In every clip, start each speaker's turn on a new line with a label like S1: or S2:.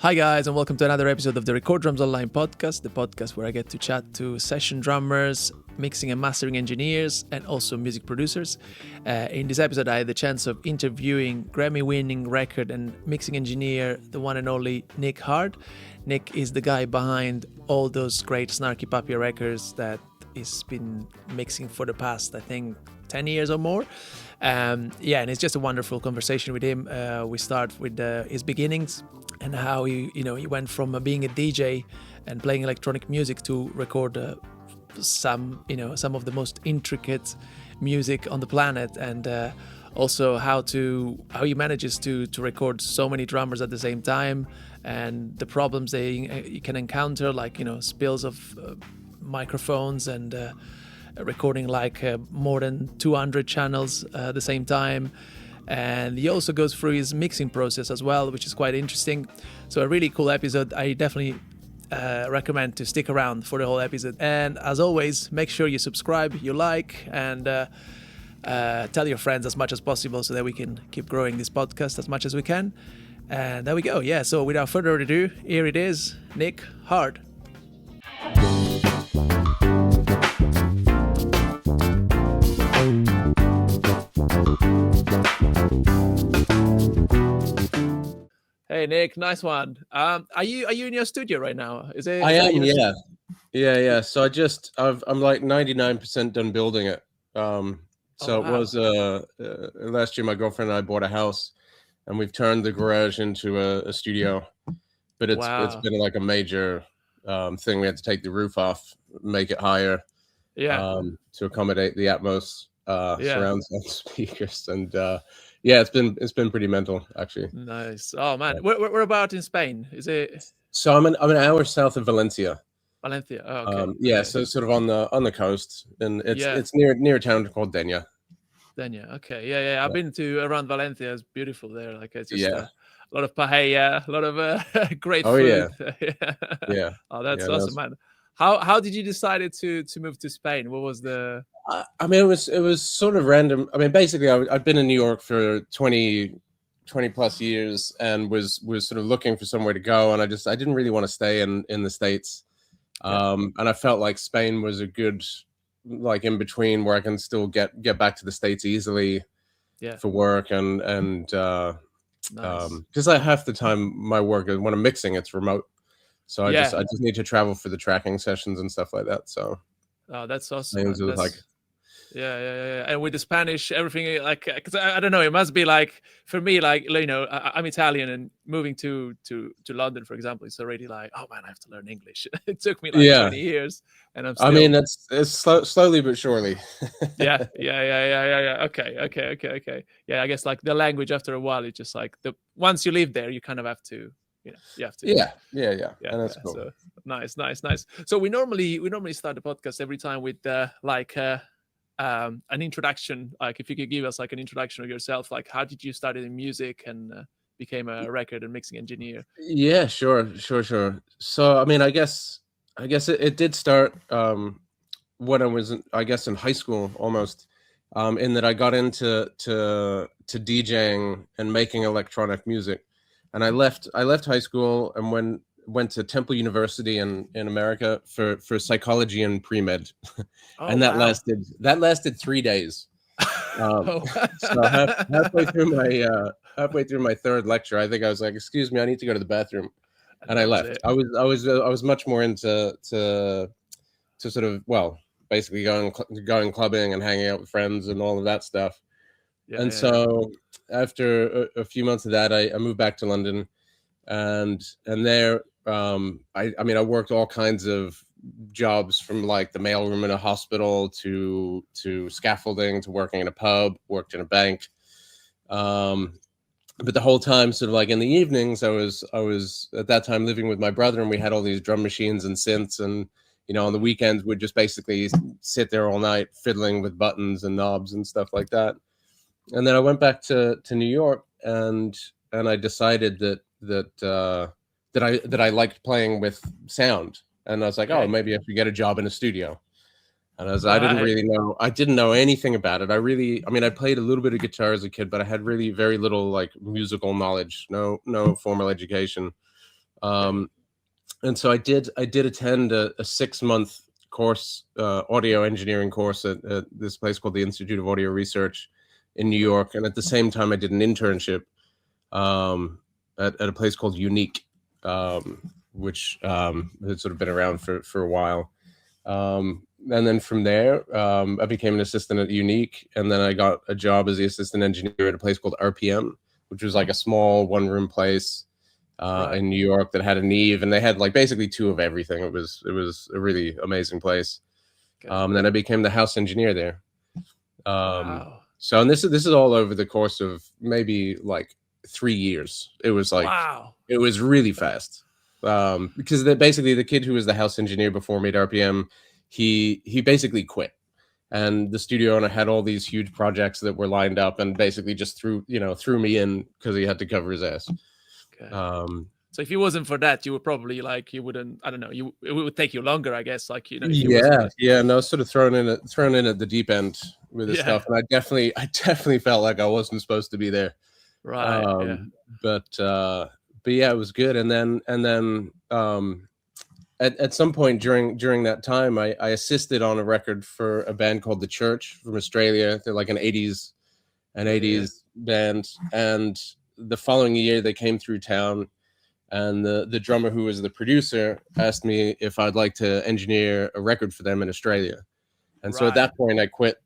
S1: Hi guys, and welcome to another episode of the Record Drums Online podcast, the podcast where I get to chat to session drummers, mixing and mastering engineers, and also music producers. In this episode, I had the chance of interviewing Grammy-winning record and mixing engineer, the one and only Nic Hard. Nic is the guy behind all those great Snarky Puppy records that he's been mixing for the past, I think, 10 years or more. And it's just a wonderful conversation with him. We start with his beginnings and how he went from being a DJ and playing electronic music to record some of the most intricate music on the planet, and also how he manages to record so many drummers at the same time, and the problems you can encounter, like spills of microphones and recording more than 200 channels at the same time. And he also goes through his mixing process as well, which is quite interesting. So a really cool episode. I definitely recommend to stick around for the whole episode. And as always, make sure you subscribe, you like, and tell your friends as much as possible so that we can keep growing this podcast as much as we can. And there we go. Yeah, so without further ado, here it is, Nic Hard. Hey Nic, nice one. Are you in your studio right now?
S2: I am, yeah. So I'm like 99% done building it. It was last year my girlfriend and I bought a house, and we've turned the garage into a studio. But it's been like a major thing. We had to take the roof off, make it higher, to accommodate the Atmos surround sound speakers, and it's been pretty mental, actually.
S1: Nice. Oh man, we're about in Spain. Is it?
S2: So I'm an hour south of Valencia.
S1: Valencia. Oh, okay.
S2: So sort of on the coast, and it's near a town called Denia.
S1: Denia. Okay. Yeah. I've been to around Valencia. It's beautiful there. Like it's just a lot of paella, a lot of great food.
S2: Yeah.
S1: Oh, that's awesome, man. How did you decide to move to Spain? What was the?
S2: It was sort of random. Basically, I've been in New York for 20 plus years, and was sort of looking for somewhere to go, and I didn't really want to stay in the States, and I felt like Spain was a good, like, in between where I can still get back to the States easily, for work, and because half the time my work is when I'm mixing, it's remote, so I just need to travel for the tracking sessions and stuff like that. So
S1: that's awesome. And with the Spanish, everything, like, because I don't know, it must be like, for me, like, I'm Italian, and moving to London, for example, it's already like, oh man, I have to learn English. It took me like 20 years, and I'm still...
S2: it's slowly but surely.
S1: Yeah. Okay. Yeah, I guess like the language, after a while, it's just like once you live there, you kind of have to. You have to.
S2: Yeah. And that's cool.
S1: So, nice. So we normally start the podcast every time with an introduction. Like, if you could give us like an introduction of yourself, like how did you start in music and became a record and mixing engineer?
S2: Yeah, sure. So I guess it did start when I was in high school, almost, in that I got into DJing and making electronic music. And I left high school and went to Temple University in America for psychology and pre-med. And that lasted 3 days. So halfway through my third lecture, I think I was like, "Excuse me, I need to go to the bathroom," and I left. I was much more into sort of, well, basically going clubbing and hanging out with friends and all of that stuff. So after a few months of that, I moved back to London, and there I worked all kinds of jobs, from like the mailroom in a hospital to scaffolding to working in a pub, worked in a bank. But the whole time, sort of like in the evenings, I was at that time living with my brother, and we had all these drum machines and synths, and on the weekends we'd just basically sit there all night fiddling with buttons and knobs and stuff like that. And then I went back to New York, and I decided that I liked playing with sound, and I was like, maybe I should get a job in a studio. And I didn't know anything about it. I played a little bit of guitar as a kid, but I had really very little like musical knowledge, no formal education. Um, and so I did attend a 6-month course, audio engineering course at this place called the Institute of Audio Research in New York, and at the same time I did an internship at a place called Unique, which had sort of been around for a while. And then from there, I became an assistant at Unique, and then I got a job as the assistant engineer at a place called RPM, which was like a small one-room place in New York that had a Neve, and they had like basically 2 of everything. It was a really amazing place. Then I became the house engineer there.
S1: Wow.
S2: So, and this is all over the course of maybe like 3 years. It was like,
S1: Wow.
S2: it was really fast. Because basically the kid who was the house engineer before me at RPM, he basically quit, and the studio owner had all these huge projects that were lined up, and basically just threw me in because he had to cover his ass.
S1: Okay. So if it wasn't for that, you would probably like, you wouldn't, I don't know, it would take you longer, I guess, like, you know.
S2: No, sort of thrown in at the deep end with this stuff, and I definitely felt like I wasn't supposed to be there. But yeah, it was good. And then at some point during that time, I assisted on a record for a band called The Church from Australia. They're like an 80s band, and the following year they came through town, and the drummer who was the producer asked me if I'd like to engineer a record for them in Australia. And so at that point I quit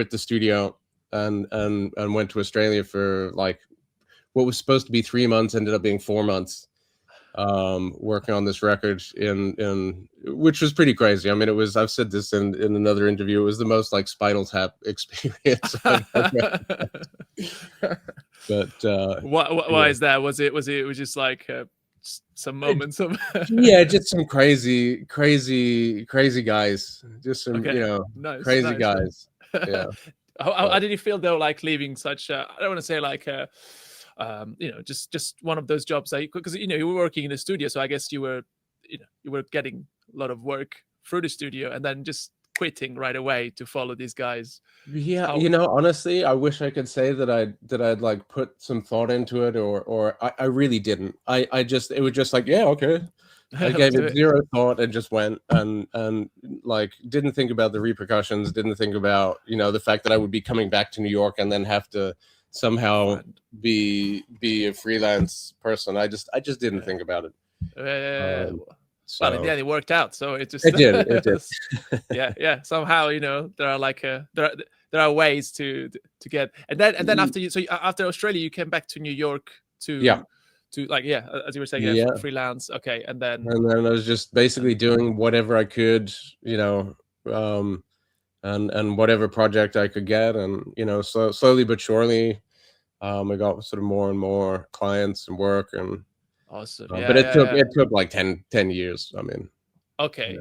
S2: the studio and went to Australia for like what was supposed to be 3 months ended up being 4 months, working on this record in which was pretty crazy. I mean, it was, I've said this in another interview, it was the most like Spinal Tap experience I've ever had. But
S1: why is that? Was it just like some moments of
S2: just some crazy guys, just some crazy guys. Yeah.
S1: How did you feel though, like leaving such I don't want to say like just one of those jobs that because you were working in the studio, so I guess you were getting a lot of work through the studio, and then just quitting right away to follow these guys.
S2: Honestly, I wish I could say that I'd like put some thought into it, or I really didn't. It was just like, yeah, okay. I gave it zero thought and just went and like didn't think about the repercussions, didn't think about the fact that I would be coming back to New York and then have to somehow be a freelance person. I just didn't think about it.
S1: Well, in the end, it worked out. So it
S2: did.
S1: yeah. Somehow, there are like there are ways to get, and then after Australia, you came back to New York to like as you were saying, freelance. Okay, and then
S2: I was just basically doing whatever I could, and whatever project I could get, and slowly but surely, I got sort of more and more clients and work, and
S1: awesome.
S2: But it took like 10 years. I mean,
S1: okay.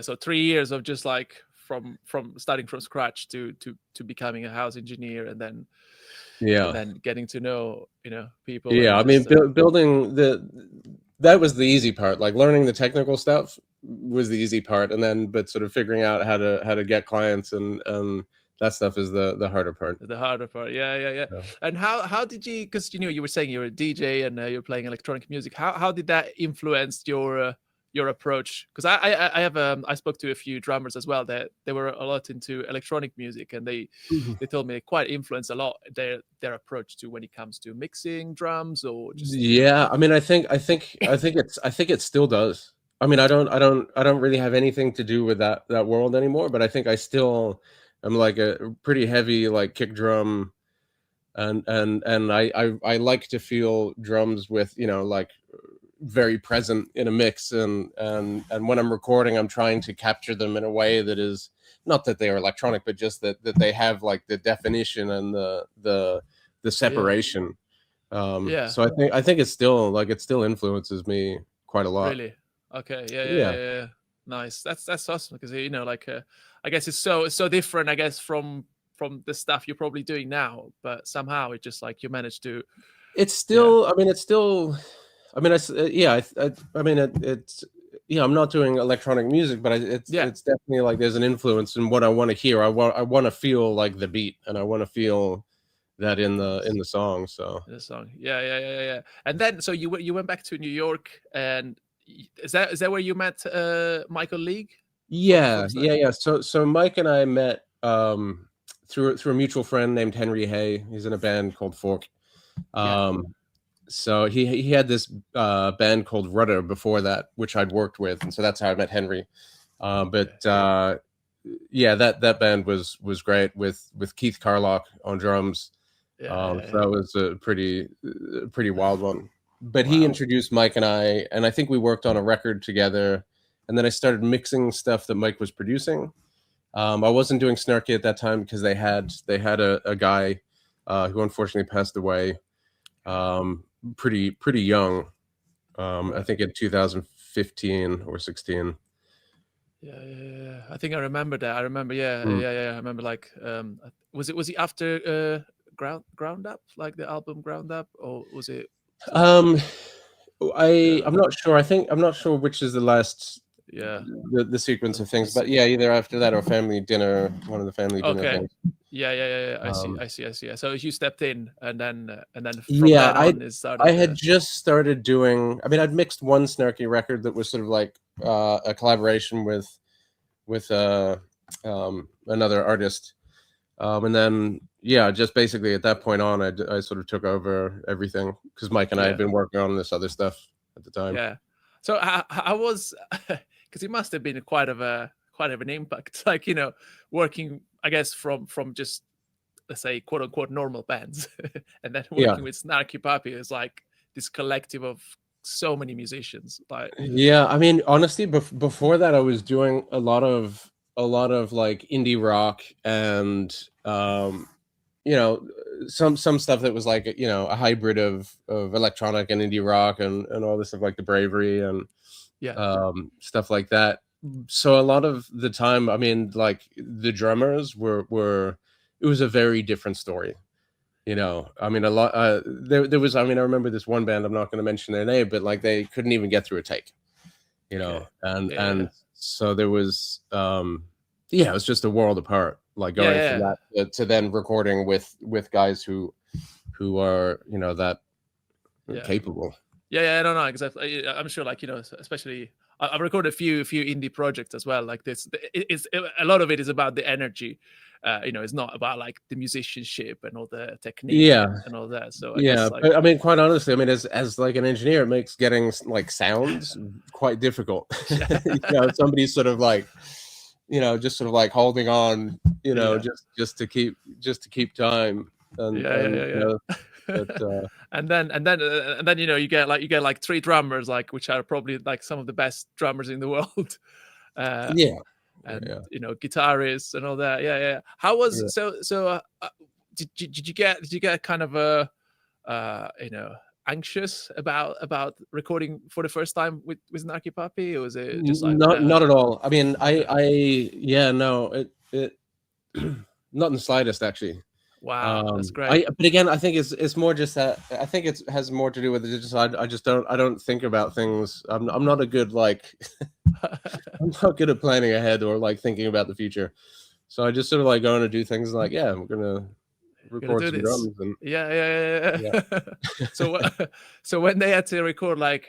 S1: So 3 years of just like from starting from scratch to becoming a house engineer, and then getting to know people.
S2: I mean, building that was the easy part. Like learning the technical stuff was the easy part, and then but sort of figuring out how to get clients and that stuff is the harder part.
S1: The harder part, yeah. And how did you? Because you were saying you're a DJ and you're playing electronic music. How did that influence your approach? Because I spoke to a few drummers as well that they were a lot into electronic music, and they told me it quite influenced a lot their approach to when it comes to mixing drums or just.
S2: Yeah, I mean, I think it still does. I mean, I don't really have anything to do with that world anymore, but I think I still. I'm like a pretty heavy like kick drum, and I like to feel drums with like very present in a mix, and when I'm recording, I'm trying to capture them in a way that is not that they are electronic, but just that they have like the definition and the separation. So I think it's still like it still influences me quite a lot.
S1: Really? Okay. Yeah. Nice. That's awesome, because like I guess it's so different, I guess, from the stuff you're probably doing now, but somehow it just like you managed to.
S2: It's still. I mean, it's still. I mean, I mean, it's. Yeah, I'm not doing electronic music, but it's definitely like there's an influence in what I want to hear. I want to feel like the beat, and I want to feel that in the song. So
S1: in the song. Yeah. And then so you went back to New York, and is that where you met Michael League from Snarky?
S2: yeah. So Mike and I met through a mutual friend named Henry Hay. He's in a band called Fork. So he had this band called Rudder before that, which I'd worked with, and so that's how I met Henry. That band was great with Keith Carlock on drums. So that was a pretty wild one. But he introduced Mike and I think we worked on a record together, and then I started mixing stuff that Mike was producing. I wasn't doing Snarky at that time because they had a guy who unfortunately passed away pretty young. I think in 2015 or 16.
S1: Yeah. I think I remember that. I remember. Yeah. I remember. Like, was he after Ground Up, like the album Ground Up, or was it?
S2: I'm not sure. I'm not sure which is the last. The sequence of things, but either after that or Family Dinner, one of the Family Dinner things.
S1: Yeah. I see. So you stepped in, and then from then on it started.
S2: I had just started doing. I mean, I'd mixed one Snarky record that was sort of like a collaboration with another artist, and then just basically at that point on, I sort of took over everything because Mike and I had been working on this other stuff at the time.
S1: Yeah. So I was because it must have been quite of an impact, like, working, I guess, from just, let's say, quote unquote normal bands, and then working with Snarky Puppy is like this collective of so many musicians. Like,
S2: I mean, honestly, before that, I was doing a lot of like indie rock and some stuff that was like a hybrid of electronic and indie rock and all this stuff, like the Bravery and stuff like that. So a lot of the time, I mean, like the drummers were it was a very different story. I mean, a lot there was, I mean, I remember this one band, I'm not going to mention their name, but like they couldn't even get through a take, and so there was it was just a world apart, like going from that to then recording with guys who are that capable.
S1: No, exactly. I'm sure, like, especially I've recorded a few indie projects as well. Like this, a lot of it is about the energy. It's not about like the musicianship and all the technique and all that. So I guess, like,
S2: but I mean, quite honestly, I mean, as like an engineer, it makes getting like sounds quite difficult. Somebody's sort of like, just sort of like holding on, just to keep time. And, But,
S1: and then you get like three drummers, like, which are probably like some of the best drummers in the world. Guitarists and all that. How was did you get kind of a anxious about recording for the first time with Snarky Puppy, or was it just like
S2: not at all? I mean, it not in the slightest, actually.
S1: Wow, that's great.
S2: But again, I think it's more just that I think it has more to do with it. I don't think about things. I'm not a good like I'm not good at planning ahead or like thinking about the future. So I just sort of like go and do things like, we're gonna record some drums and
S1: So when they had to record like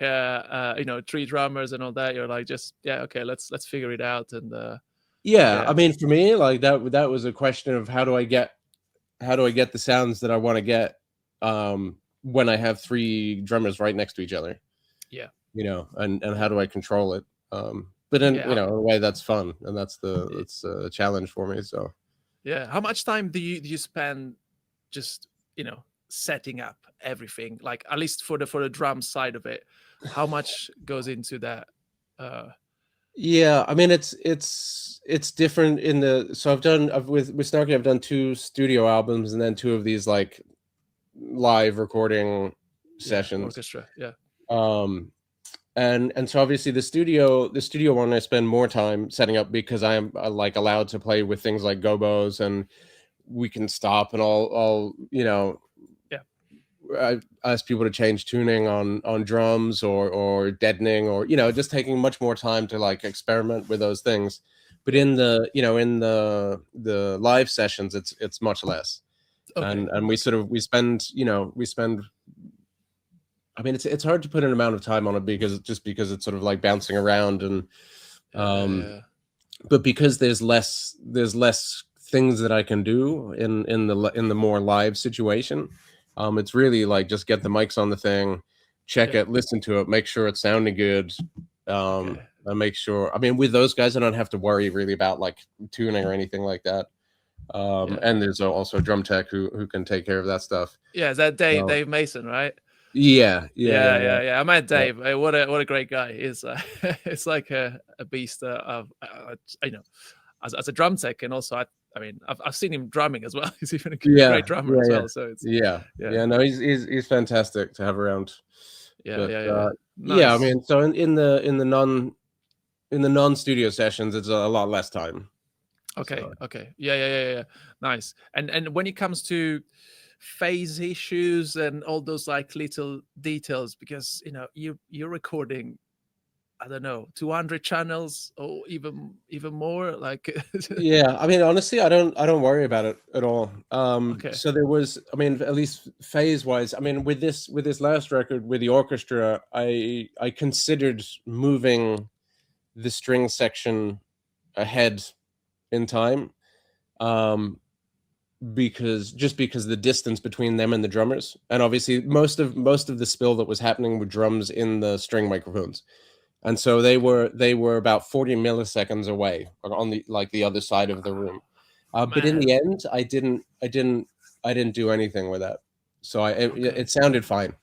S1: three drummers and all that, you're like, just okay, let's figure it out. And
S2: I mean, for me, like that was a question of how do I get the sounds that I want to get when I have three drummers right next to each other. And how do I control it? But in in a way that's fun, and that's a challenge for me. So
S1: how much time do you spend just setting up everything, like at least for the drum side of it? How much goes into that?
S2: I mean, it's different in the. So with Snarky, I've done 2 studio albums and then 2 of these like live recording sessions,
S1: orchestra.
S2: And so obviously the studio one I spend more time setting up because I am like allowed to play with things like gobos, and we can stop and all I ask people to change tuning on drums or deadening or just taking much more time to like experiment with those things. But in the in the live sessions it's much less.
S1: Okay.
S2: and we spend, I mean, it's hard to put an amount of time on it because it's sort of like bouncing around and
S1: Yeah.
S2: but because there's less things that I can do in the more live situation. It's really like just get the mics on the thing, check
S1: Yeah.
S2: it, listen to it, make sure it's sounding good.
S1: Okay.
S2: And make sure, I mean, with those guys I don't have to worry really about like tuning or anything like that.
S1: Yeah.
S2: And there's also a drum tech who can take care of that stuff.
S1: Yeah. Is that Dave?
S2: Um,
S1: Dave Mason, right?
S2: yeah,
S1: Yeah. I met
S2: yeah.
S1: Dave. What a great guy. He's it's like a beast of as a drum tech, and also I mean I've seen him drumming as well. He's even a
S2: Yeah,
S1: great drummer
S2: yeah,
S1: as
S2: yeah,
S1: well. So it's
S2: yeah,
S1: yeah,
S2: yeah. No, he's fantastic to have around. But
S1: yeah.
S2: yeah, I
S1: Nice.
S2: mean, so in the non-studio sessions, it's a lot less time.
S1: Okay.
S2: So
S1: Okay. Yeah. Nice. And when it comes to phase issues and all those like little details, because you're recording, I don't know, 200 channels or even more. Like,
S2: yeah, I mean, honestly, I don't worry about it at all.
S1: okay,
S2: So there was, I mean, at least phase wise, I mean, with this last record with the orchestra, I considered moving the string section ahead in time. Um, because the distance between them and the drummers, and obviously most of the spill that was happening with drums in the string microphones, and so
S1: okay,
S2: they were about 40 milliseconds away on the other side of the room. But in
S1: man.
S2: the end, I didn't do anything with that, so
S1: Okay,
S2: it sounded fine.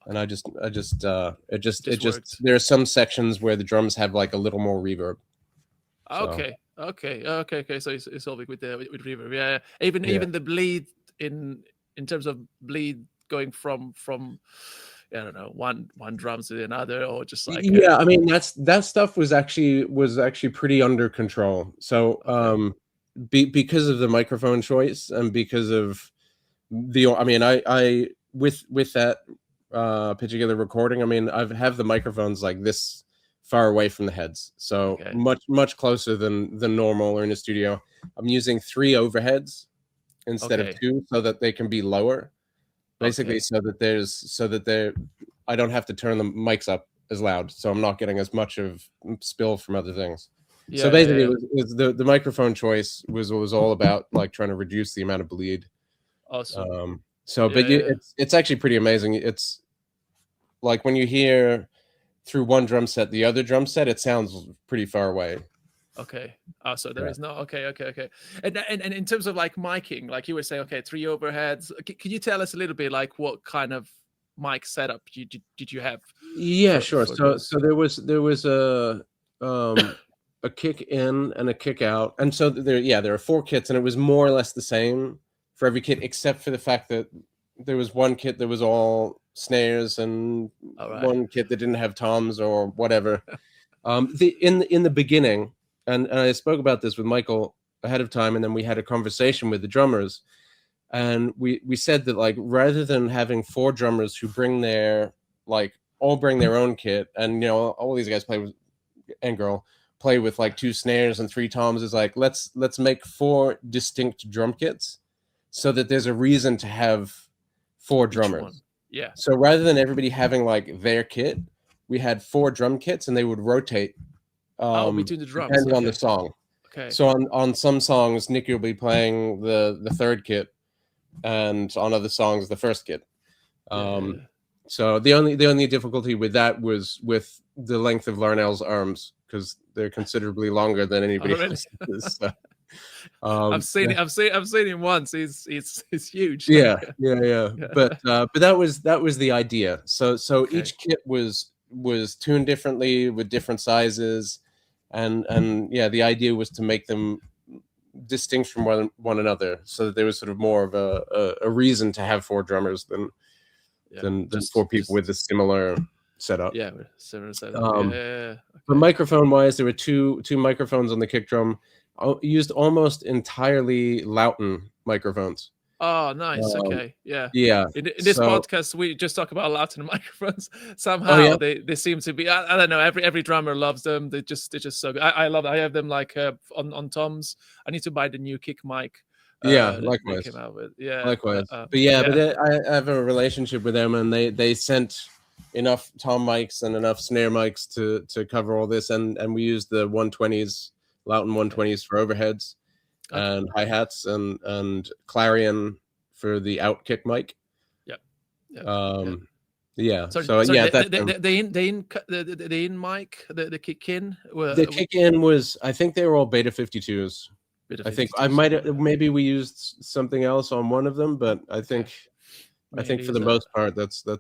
S2: And it
S1: just
S2: just
S1: worked.
S2: there are some sections where the drums have like a little more reverb. So
S1: Okay. So it's all with reverb. Yeah. Even
S2: yeah.
S1: even the bleed in terms of bleed going from I don't know, one drum to another, or just like
S2: Yeah, I mean that stuff was actually pretty under control. So
S1: okay,
S2: because of the microphone choice and because of I mean I with that particular recording, I mean I have the microphones like this far away from the heads, so
S1: okay,
S2: much closer than normal or in a studio. I'm using 3 overheads instead of
S1: okay,
S2: 2 so that they can be lower, basically,
S1: okay.
S2: so that they're I don't have to turn the mics up as loud, so I'm not getting as much of spill from other things. So basically,
S1: Yeah.
S2: it was the microphone choice was all about like trying to reduce the amount of bleed.
S1: Awesome.
S2: So, but
S1: Yeah.
S2: it's actually pretty amazing. It's like when you hear through one drum set, the other drum set, it sounds pretty far away.
S1: Okay. So there
S2: Yeah.
S1: is no. Okay. And in terms of like miking, like you were saying, okay, 3 overheads. Can you tell us a little bit like what kind of mic setup did you have
S2: Yeah, sure.
S1: for those?
S2: So there was a kick in and a kick out, and so there are 4 kits, and it was more or less the same for every kit, except for the fact that there was one kit that was all snares and
S1: All right.
S2: one kit that didn't have toms or whatever. In the beginning, and I spoke about this with Michael ahead of time, and then we had a conversation with the drummers, and we said that like rather than having 4 drummers who bring their like all bring their own kit, and all these guys play with and girl play with like 2 snares and 3 toms, is like let's make 4 distinct drum kits so that there's a reason to have 4
S1: Each one.
S2: drummers.
S1: Yeah.
S2: So rather than everybody having like their kit, we had 4 drum kits, and they would rotate
S1: Oh, between the drums.
S2: depending on the
S1: Okay.
S2: song.
S1: Okay.
S2: So on some songs, Nicky will be playing the 3rd kit, and on other songs, the 1st kit.
S1: Yeah.
S2: So the only difficulty with that was with the length of Larnell's arms, because they're considerably longer than
S1: Oh,
S2: anybody
S1: really?
S2: else's. So,
S1: I've seen
S2: yeah,
S1: it. I've seen him once. It's huge.
S2: yeah,
S1: Like,
S2: yeah. But that was the idea. So
S1: okay.
S2: each kit was tuned differently with different sizes, and yeah, the idea was to make them distinct from one another, so that there was sort of more of a reason to have 4 drummers than
S1: Yeah.
S2: 4 people with a similar setup.
S1: Yeah. Similar setup.
S2: Um,
S1: Yeah.
S2: but
S1: Okay.
S2: microphone wise, there were two microphones on the kick drum, used almost entirely Lauten microphones.
S1: Oh, nice.
S2: Um,
S1: Okay. Yeah.
S2: yeah.
S1: In this
S2: So,
S1: podcast, we just talk about Latin microphones.
S2: oh
S1: Somehow
S2: yeah,
S1: they seem to be. I don't know. Every drummer loves them. They're just so good. I love. I have them like on toms. I need to buy the new kick mic
S2: Yeah,
S1: they
S2: likewise.
S1: came out with. Yeah,
S2: Likewise. But yeah, but
S1: yeah.
S2: I have a relationship with them, and they sent enough tom mics and enough snare mics to cover all this, and we used the 120s, Loughton
S1: Okay,
S2: 120s for overheads,
S1: okay,
S2: and hi-hats, and clarion for the out kick mic.
S1: yeah, yeah, yeah.
S2: Yeah,
S1: Sorry,
S2: so
S1: sorry.
S2: yeah, that's
S1: The in mic, the kick in were
S2: the kick in was, I think they were all Beta 52s.
S1: bit of
S2: I think I
S1: 52s.
S2: might have, maybe we used something else on one of them, but
S1: Okay,
S2: I think for
S1: maybe
S2: the
S1: so.
S2: most part that's a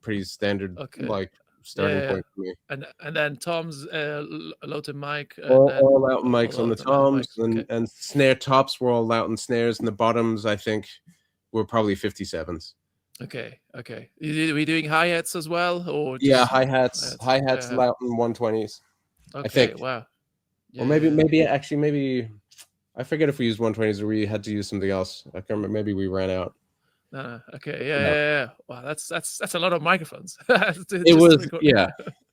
S2: pretty standard,
S1: Okay,
S2: like,
S1: yeah,
S2: starting
S1: yeah.
S2: point for me.
S1: And then Tom's Lotte mic, and then
S2: All Loughton mics on the
S1: Lotte Loughton mic.
S2: toms,
S1: Okay,
S2: and snare tops were all Loughton snares, and the bottoms I think were probably 57s.
S1: okay, okay. We doing hi hats as well, or
S2: Yeah,
S1: just
S2: hi-hats,
S1: hi-hats?
S2: hi-hats,
S1: Yeah.
S2: Loughton 120s, I
S1: Okay.
S2: think.
S1: Wow.
S2: Or
S1: Yeah,
S2: maybe
S1: yeah.
S2: maybe I forget if we used 120s or we had to use something else. I can't remember. Maybe we ran out.
S1: No, no. Okay. Yeah,
S2: Yeah.
S1: yeah, yeah. Wow, that's a lot of microphones
S2: It
S1: just to
S2: was,
S1: record.
S2: yeah.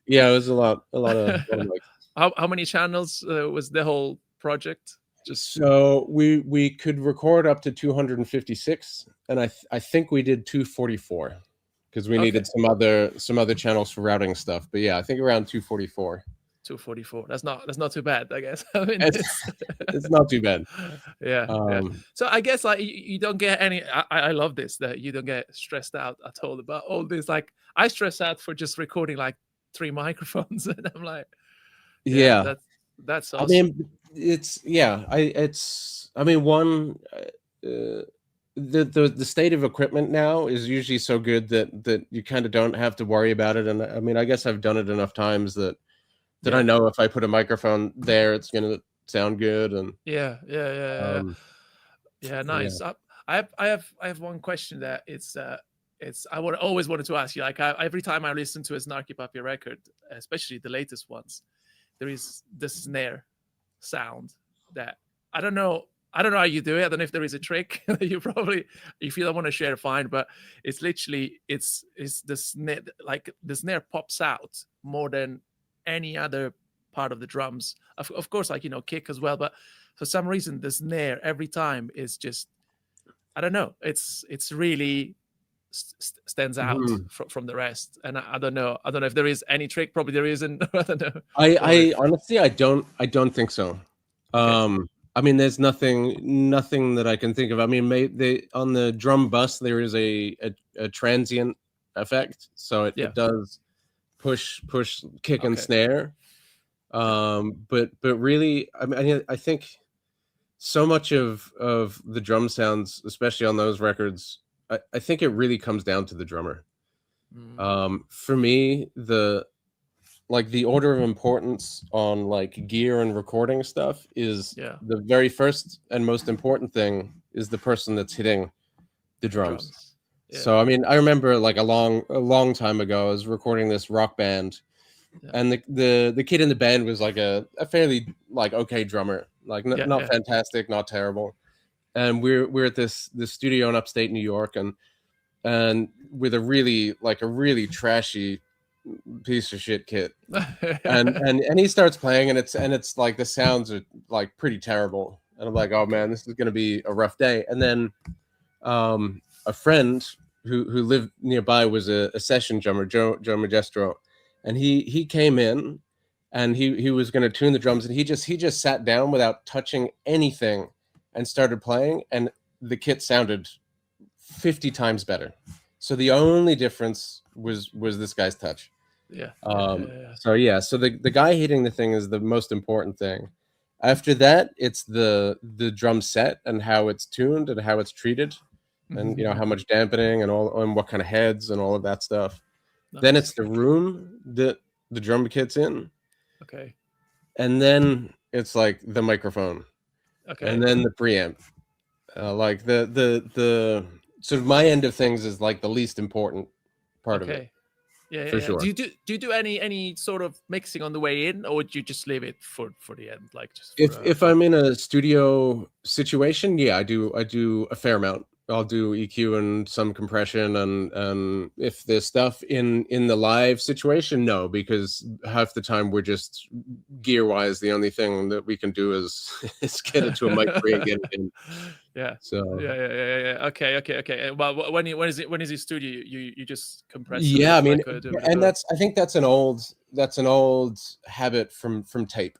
S2: Yeah, it was a lot of mics.
S1: How many channels was the whole project? Just
S2: So we could record up to 256, and I think we did 244 because we
S1: okay.
S2: needed some other channels for routing stuff. But yeah, I think around 244.
S1: 244. That's not too bad, I guess. I mean,
S2: It's
S1: it's
S2: it's not too bad.
S1: yeah, yeah.
S2: Um,
S1: So I guess like you don't get any. I love this that you don't get stressed out at all about all this. Like I stress out for just recording like 3 microphones, and I'm like, yeah,
S2: yeah,
S1: that's
S2: I
S1: awesome.
S2: mean, I mean, the state of equipment now is usually so good that you kind of don't have to worry about it. And I mean, I guess I've done it enough times that I
S1: Yeah,
S2: know if I put a microphone there, it's gonna sound good. And
S1: yeah, yeah, yeah, yeah.
S2: um,
S1: Yeah,
S2: yeah,
S1: nice. I have one question that it's I would always wanted to ask you. Like every time I listen to a Snarky Puppy record, especially the latest ones, there is the snare sound that I don't know. I don't know how you do it. I don't know if there is a trick. You probably, if you don't want to share, fine. But it's literally it's the snare, like the snare pops out more than any other part of the drums. Of course, like kick as well. But for some reason, the snare every time is just I don't know. It's really stands out
S2: mhm.
S1: from the rest. And I don't know. I don't know if there is any trick. Probably there isn't. I don't know. Or
S2: I honestly I don't think so.
S1: okay.
S2: I mean, there's nothing that I can think of. I mean, they on the drum bus there is a transient effect, so
S1: Yeah.
S2: it does push kick and
S1: Okay.
S2: snare.
S1: Okay.
S2: But really, I mean, I think so much of the drum sounds, especially on those records, I think it really comes down to the drummer.
S1: Mm,
S2: For me, the order of importance on like gear and recording stuff is
S1: yeah.
S2: the very first and most important thing is the person that's hitting the
S1: The
S2: drums.
S1: drums. Yeah.
S2: So I mean, I remember like a long time ago, I was recording this rock band,
S1: Yeah.
S2: and the kid in the band was like a fairly like okay drummer, like
S1: Yeah.
S2: not
S1: Yeah.
S2: fantastic, not terrible. And we're at this studio in upstate New York, and with a really trashy piece of shit kit, and he starts playing, and it's like the sounds are like pretty terrible, and I'm like, oh
S1: Okay.
S2: man, this is gonna be a rough day. And then a friend who lived nearby was a session drummer, Joe Magestro, and he came in, and he was going to tune the drums, and he just sat down without touching anything and started playing, and the kit sounded 50 times better. So the only difference was this guy's touch.
S1: Yeah. Yeah. Yeah.
S2: So yeah, so the guy hitting the thing is the most important thing. After that, it's the drum set and how it's tuned and how it's treated, and how
S1: Yeah.
S2: much dampening and all, and what kind of heads and all of that stuff. Then it's
S1: Nice.
S2: the room that the drum kit's in,
S1: Okay.
S2: and then it's like the microphone, and
S1: Okay.
S2: then the preamp. Like the sort of my end of things is like the least important part of it,
S1: Okay. Yeah. Yeah.
S2: for
S1: Yeah.
S2: sure.
S1: Do you do any sort of mixing on the way in, or do you just leave it for the end, like just for
S2: If I'm in a studio situation, yeah, I do a fair amount. I'll do EQ and some compression, and if there's stuff in the live situation, no, because half the time we're just gear wise, the only thing that we can do is is get it to a mic pre and get it in.
S1: Yeah.
S2: So
S1: Yeah. Okay. Well, when is it studio? You just compress it
S2: yeah, I
S1: with
S2: mean,
S1: like a
S2: and
S1: reverb.
S2: I think that's an old habit from tape.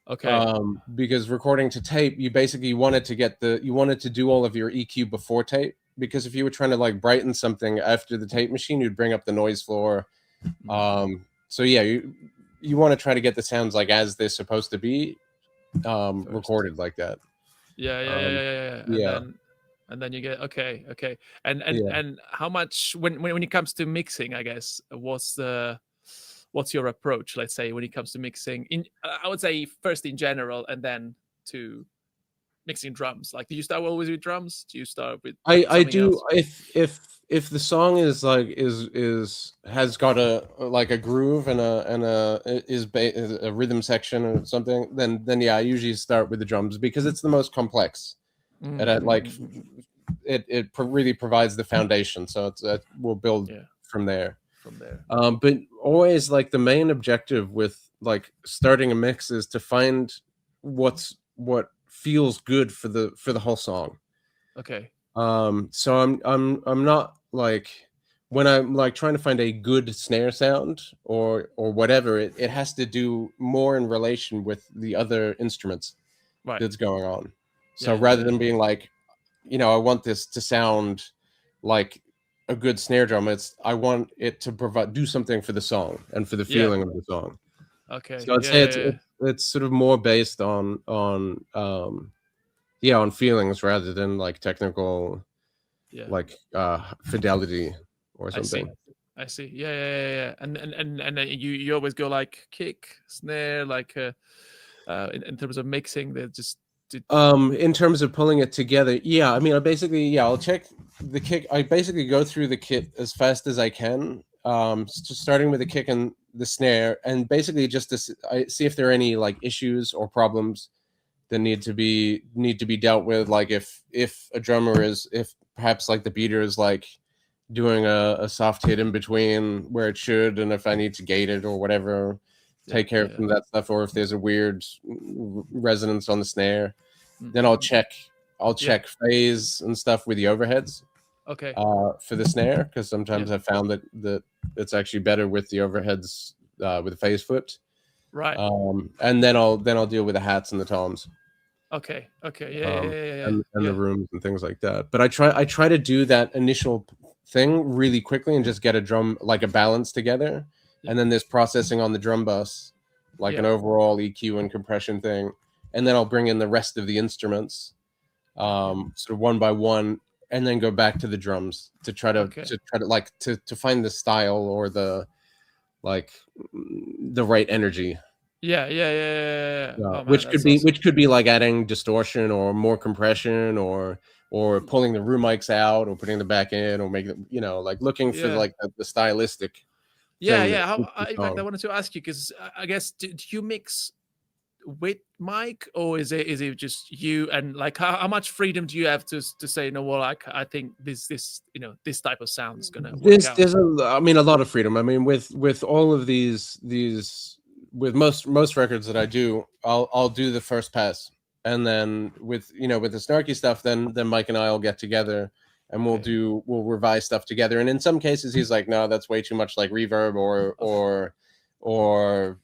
S1: Okay.
S2: Because recording to tape, you basically wanted to do all of your EQ before tape, because if you were trying to like brighten something after the tape machine, you'd bring up the noise floor. So yeah, you want to try to get the sounds like as they're supposed to be,
S1: First.
S2: recorded like that.
S1: Yeah.
S2: Yeah,
S1: And then you get okay. And
S2: yeah.
S1: how much when it comes to mixing, I guess, what's your approach? Let's say when it comes to mixing, in I would say first in general, and then to mixing drums. Like, do you start always with drums? Do you start with
S2: I
S1: something
S2: do,
S1: else?
S2: if the song is like is has got a like a groove and is a rhythm section or something, then yeah, I usually start with the drums because it's the most complex, and I like
S1: Mm.
S2: really provides the foundation, so we'll build
S1: Yeah,
S2: from there.
S1: from there.
S2: But always like the main objective with like starting a mix is to find what feels good for the whole song.
S1: Okay.
S2: So I'm not like, when I'm like trying to find a good snare sound or whatever, it has to do more in relation with the other instruments
S1: Right.
S2: that's going on. So rather
S1: Yeah.
S2: than being like, I want this to sound like a good snare drum, I want it to do something for the song and for the
S1: Yeah.
S2: feeling of the song.
S1: Okay.
S2: So I'd say
S1: Yeah.
S2: it's sort of more based on feelings rather than like technical,
S1: Yeah.
S2: like fidelity or
S1: I see.
S2: something.
S1: Yeah. And then you always go like kick, snare, like in terms of mixing, they just did.
S2: In terms of pulling it together, yeah, I mean, I'll check the kick. I basically go through the kit as fast as I can, just starting with the kick and the snare, and basically just I see if there are any like issues or problems that need to be dealt with. Like if a drummer if perhaps like the beater is like doing a soft hit in between where it should, and if I need to gate it or whatever,
S1: Yeah.
S2: take care of some of that stuff, or if there's a weird resonance on the snare, then I'll
S1: Yeah.
S2: check phase and stuff with the overheads
S1: Okay.
S2: for the snare, because
S1: Yeah.
S2: sometimes I found that it's actually better with the overheads, with the phase foot.
S1: Right.
S2: And then I'll deal with the hats and the toms,
S1: Okay.
S2: um, and the
S1: Yeah.
S2: rooms and things like that. But I try to do that initial thing really quickly and just get a drum, like a balance together,
S1: Yeah.
S2: and then there's processing on the drum bus, like
S1: Yeah.
S2: an overall EQ and compression thing, and then I'll bring in the rest of the instruments,
S1: Yeah.
S2: sort of one by one, and then go back to the drums to try to
S1: Okay.
S2: like to find the style or the like the right energy.
S1: Yeah. Oh man,
S2: Which could
S1: that's
S2: be
S1: awesome.
S2: like adding distortion or more compression, or pulling the room mics out or putting them back in, or making like looking for
S1: Yeah.
S2: like the stylistic thing that
S1: Yeah.
S2: suits the
S1: In fact, I
S2: song.
S1: wanted to ask you because I guess do you mix with Mike, or is it just you? And like, how much freedom do you have to say, no, well, I think this this type of sound is gonna work out.
S2: I mean, a lot of freedom. I mean, with all of these with most records that I do, I'll do the first pass, and then with with the Snarky stuff, then Mike and I'll get together and
S1: Okay.
S2: we'll revise stuff together. And in some cases, he's like, no, that's way too much like reverb, or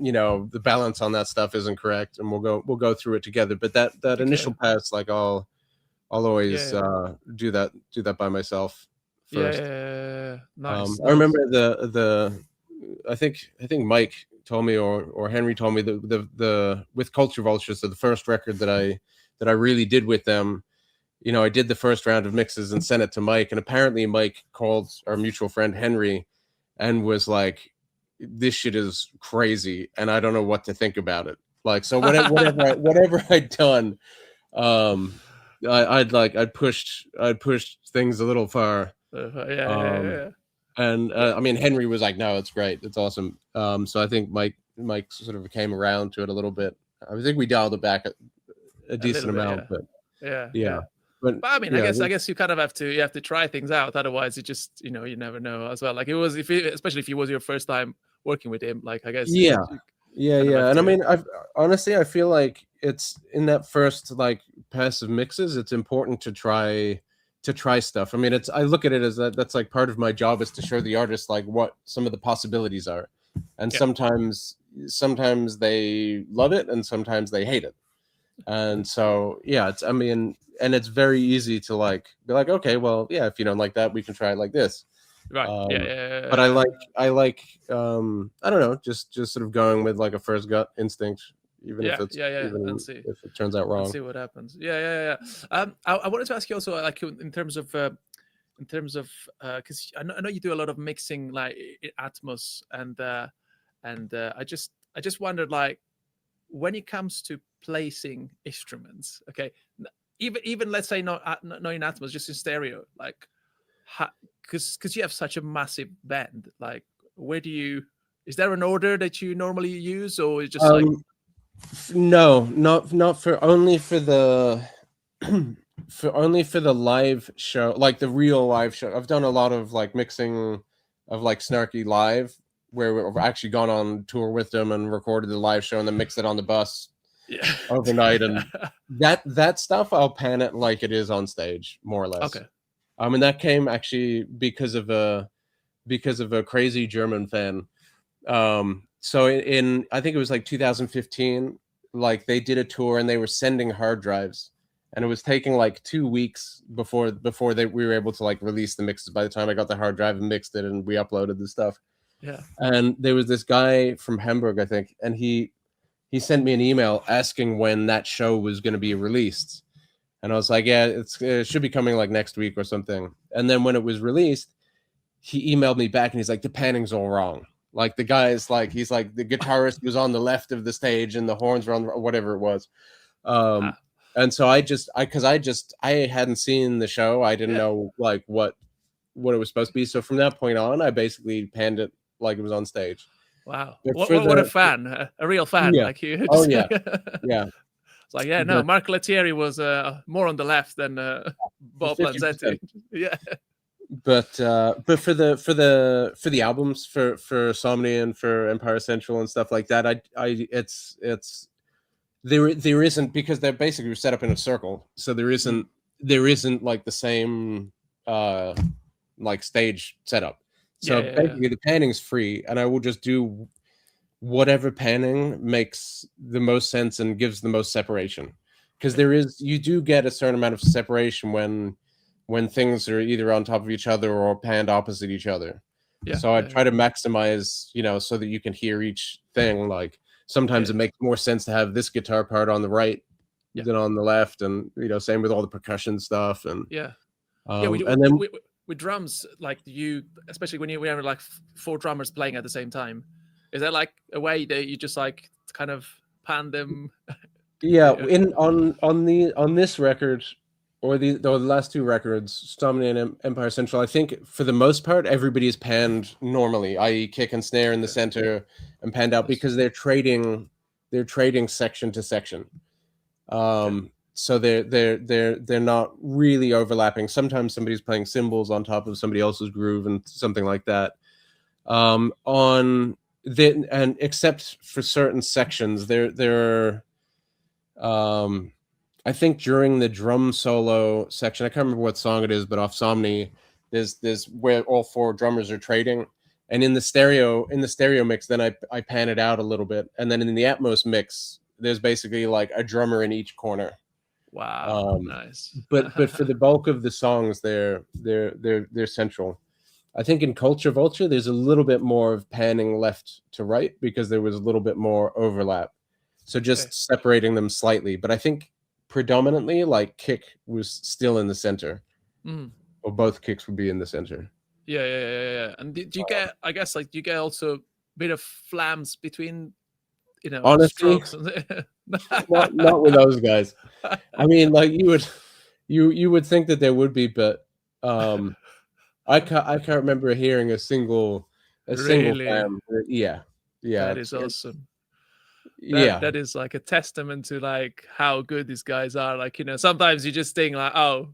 S2: the balance on that stuff isn't correct, and we'll go through it together. But that
S1: Okay.
S2: initial pass, like I'll always
S1: Yeah.
S2: do that by myself first.
S1: Nice.
S2: I remember
S1: Nice.
S2: I think Mike told me, or Henry told me, the with Culture Vulture, so the first record that I really did with them, I did the first round of mixes and sent it to Mike, and apparently Mike called our mutual friend Henry and was like, "This shit is crazy, and I don't know what to think about it." Like, so whatever I'd done, um, I'd pushed things a little far. Um,
S1: Yeah.
S2: and
S1: Yeah.
S2: I mean, Henry was like, "No, it's great, it's awesome." So I think Mike sort of came around to it a little bit. I think we dialed it back a
S1: A little
S2: decent
S1: bit.
S2: amount,
S1: Yeah.
S2: but
S1: Yeah.
S2: yeah, but
S1: But I mean, I
S2: yeah,
S1: guess you kind of have to try things out. Otherwise, it just you never know as well. Like it was especially if it was your first time working with him. Like I guess
S2: yeah,
S1: you
S2: yeah,
S1: kind of
S2: yeah.
S1: have
S2: And I
S1: to.
S2: mean, I feel like it's in that first like pass of mixes, it's important to try stuff. I mean, I look at it as that's like part of my job is to show the artist like what some of the possibilities are. And sometimes they love it and sometimes they hate it. And so it's and it's very easy to like be like, okay, well, yeah, if you don't like that, we can try it like this.
S1: Right.
S2: But I like I don't know, just sort of going with like a first gut instinct, even if it's
S1: and see
S2: if it turns out wrong.
S1: And see what happens. I wanted to ask you also, like in terms of because I know you do a lot of mixing like in Atmos, and I just wondered, like, when it comes to placing instruments, okay, even let's say not in Atmos, just in stereo, like, because you have such a massive band, like, is there an order that you normally use, or is just like
S2: no, not for only for the live show, like the real live show. I've done a lot of like mixing of like Snarky live, where we've actually gone on tour with them and recorded the live show and then mixed it on the bus overnight, and that stuff I'll pan it like it is on stage, more or less.
S1: Okay.
S2: And that came actually because of a crazy German fan. So in I think it was like 2015, like they did a tour and they were sending hard drives, and it was taking like 2 weeks before we were able to like release the mixes. By the time I got the hard drive and mixed it and we uploaded the stuff.
S1: Yeah.
S2: And there was this guy from Hamburg, I think, and he sent me an email asking when that show was going to be released. And I was like, yeah, it should be coming like next week or something. And then when it was released, he emailed me back and he's like, the panning's all wrong. Like the guy's like, he's like, the guitarist was on the left of the stage and the horns were on whatever it was. And so I hadn't seen the show. I didn't know like what it was supposed to be. So from that point on, I basically panned it like it was on stage.
S1: Wow. What a fan, a real fan like you.
S2: Oh yeah. Yeah.
S1: It's like, no, Mark Lettieri was more on the left than Bob Lanzetti. Yeah.
S2: But for the albums, for Somni and for Empire Central and stuff like that, it's there isn't, because they're basically set up in a circle, so there isn't like the same like stage setup. So basically the panning's free, and I will just do whatever panning makes the most sense and gives the most separation, because you do get a certain amount of separation when things are either on top of each other or panned opposite each other. So I try to maximize, so that you can hear each thing. Like sometimes it makes more sense to have this guitar part on the right than on the left, and same with all the percussion stuff. And
S1: and then with drums, like especially when you have like 4 drummers playing at the same time, is that like a way that you just like kind of pan them?
S2: On this record, or the last 2 records, Stomny and Empire Central, I think for the most part everybody is panned normally, i.e. kick and snare in the center and panned out, because they're trading section to section. So they're not really overlapping. Sometimes somebody's playing cymbals on top of somebody else's groove and something like that. And except for certain sections, there are I think during the drum solo section, I can't remember what song it is, but off Somni, there's where all 4 drummers are trading. And in the stereo mix, then I pan it out a little bit. And then in the Atmos mix, there's basically like a drummer in each corner.
S1: Wow, nice.
S2: but for the bulk of the songs, they're central. I think in Culture Vulture, there's a little bit more of panning left to right, because there was a little bit more overlap. So just separating them slightly. But I think predominantly, like, kick was still in the center, or both kicks would be in the center.
S1: Yeah. And do you get, I guess, like, do you get also a bit of flams between,
S2: honestly,
S1: strokes?
S2: not with those guys. I mean, like, you would think that there would be, but I can't remember hearing a single flam. Yeah.
S1: That is awesome. That is like a testament to like how good these guys are. Like, sometimes you just think like, oh,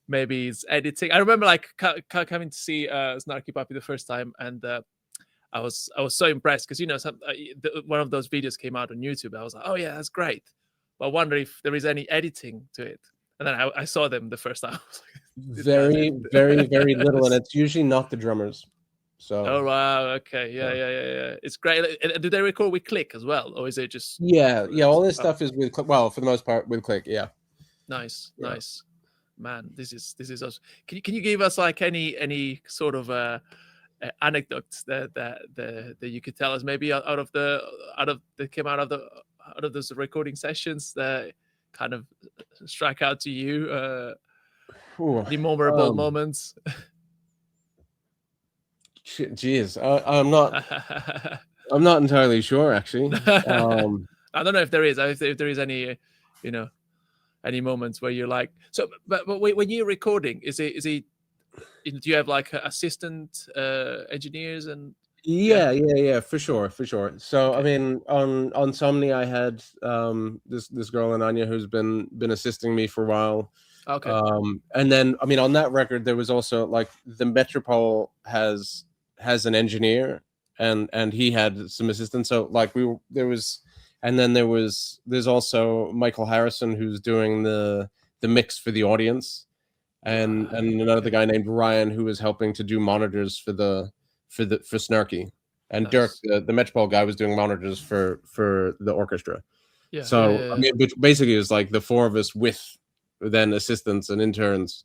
S1: maybe it's editing. I remember like coming to see Snarky Puppy the first time, and I was so impressed because one of those videos came out on YouTube. I was like, oh yeah, that's great. but I wonder if there is any editing to it. And then I saw them the first time. I was like, this guy's
S2: Very,
S1: editing.
S2: very, very little, and it's usually not the drummers. So
S1: Oh wow, okay, yeah. It's great. Do they record with Click as well, or is it just?
S2: yeah, all this
S1: Oh,
S2: stuff is with well, for the most part with Click. Yeah.
S1: nice,
S2: Yeah.
S1: nice. Man, this is awesome. Can you give us like any sort of anecdotes that you could tell us, maybe out of that came out of those recording sessions that kind of strike out to you,
S2: Ooh,
S1: any memorable moments?
S2: Geez, I'm not entirely sure actually.
S1: I don't know if there is any, you know, any moments where you're like, so but when you're recording, is it do you have like assistant engineers and?
S2: Yeah, for sure. So I
S1: Okay.
S2: mean, on Somni, I had this girl in Anya who's been assisting me for a while.
S1: Okay.
S2: And then I mean, on that record, there was also like the Metropole has an engineer, and he had some assistants. So like there's also Michael Harrison who's doing the mix for the audience, and another guy named Ryan who was helping to do monitors for Snarky, and
S1: Nice.
S2: Dirk, the Metropole guy, was doing monitors for the orchestra.
S1: Yeah.
S2: So I mean, basically, it was like the four of us with then assistants and interns,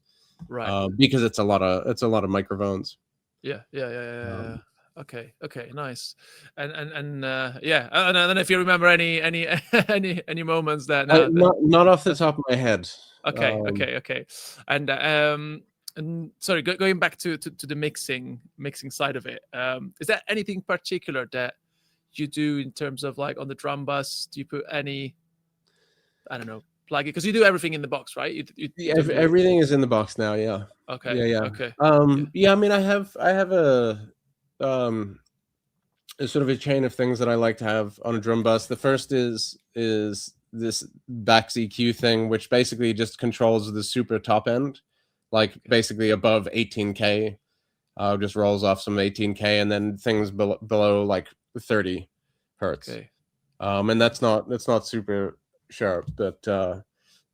S1: right.
S2: because it's a lot of microphones.
S1: Yeah. Okay. Nice. And yeah. I don't know if you remember any any moments that now.
S2: Not off the top of my head.
S1: Okay. And sorry, going back to the mixing side of it. Is there anything particular that you do in terms of like on the drum bus? Do you put any, I don't know, plug it? Because you do everything in the box, right?
S2: Everything is in the box now. Yeah.
S1: Okay.
S2: Yeah.
S1: Okay.
S2: Yeah. I mean, I have a sort of a chain of things that I like to have on a drum bus. The first is this Bax EQ thing, which basically just controls the super top end, like basically above 18K, just rolls off some 18K, and then things below like 30 hertz.
S1: Okay.
S2: And that's not super sharp, but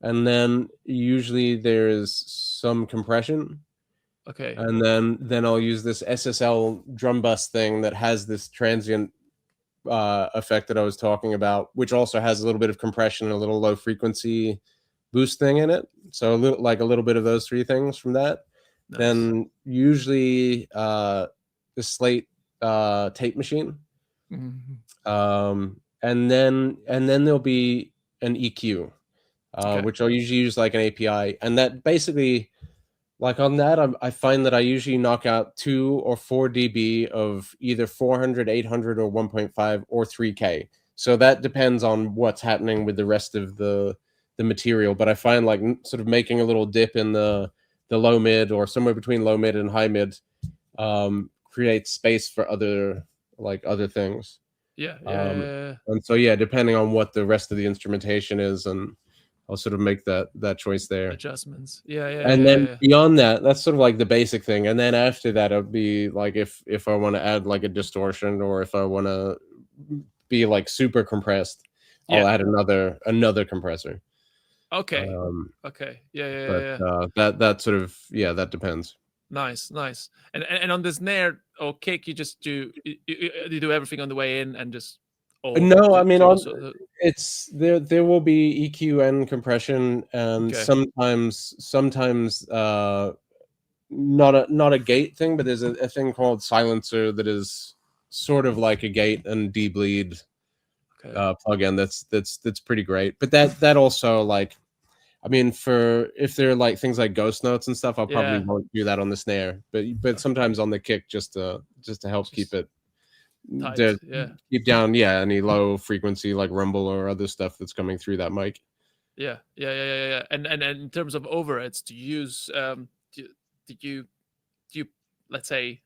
S2: and then usually there's some compression.
S1: Okay.
S2: And then I'll use this SSL drum bus thing that has this transient effect that I was talking about, which also has a little bit of compression and a little low frequency boost thing in it. So a little bit of those three things from that.
S1: Nice.
S2: Then usually the Slate tape machine.
S1: Mm-hmm.
S2: And then there'll be an EQ, which I'll usually use like an API, and that basically, like on that, I find that I usually knock out 2 or 4 dB of either 400, 800, or 1.5 or 3K. So that depends on what's happening with the rest of the material. But I find like sort of making a little dip in the low mid, or somewhere between low mid and high mid, creates space for other things.
S1: Yeah.
S2: And so depending on what the rest of the instrumentation is, and I'll sort of make that choice there.
S1: Adjustments. Yeah.
S2: And then beyond that, that's sort of like the basic thing. And then after that, it'll be like if I want to add like a distortion, or if I want to be like super compressed, I'll add another compressor.
S1: Okay. Okay. Yeah.
S2: But that sort of that depends.
S1: Nice. And on the snare or kick, you just do everything on the way in and just.
S2: No, I mean, it's there will be EQ and compression, and sometimes not a gate thing, but there's a thing called silencer that is sort of like a gate and debleed plugin that's pretty great. But that also, like, I mean, if they're like things like ghost notes and stuff, I'll probably won't do that on the snare, but sometimes on the kick, just to help keep it tight, keep down any low frequency like rumble or other stuff that's coming through that mic.
S1: Yeah. And in terms of overheads, do you use do you let's say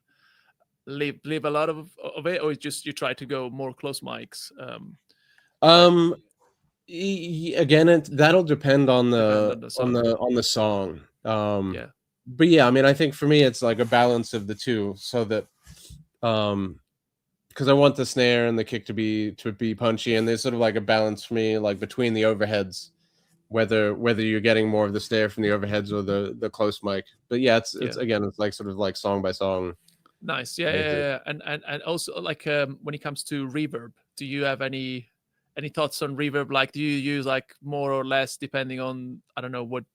S1: leave a lot of it, or just you try to go more close mics?
S2: Again, that'll depend on the song. But yeah, I mean, I think for me it's like a balance of the two, so that because I want the snare and the kick to be punchy, and there's sort of like a balance for me, like between the overheads, whether you're getting more of the snare from the overheads or the close mic. But yeah, it's
S1: Yeah.
S2: again, it's like sort of like song by song
S1: Nice. Yeah, yeah,
S2: basis.
S1: yeah. And also like when it comes to reverb, do you have any thoughts on reverb? Like, do you use like more or less depending on, I don't know, what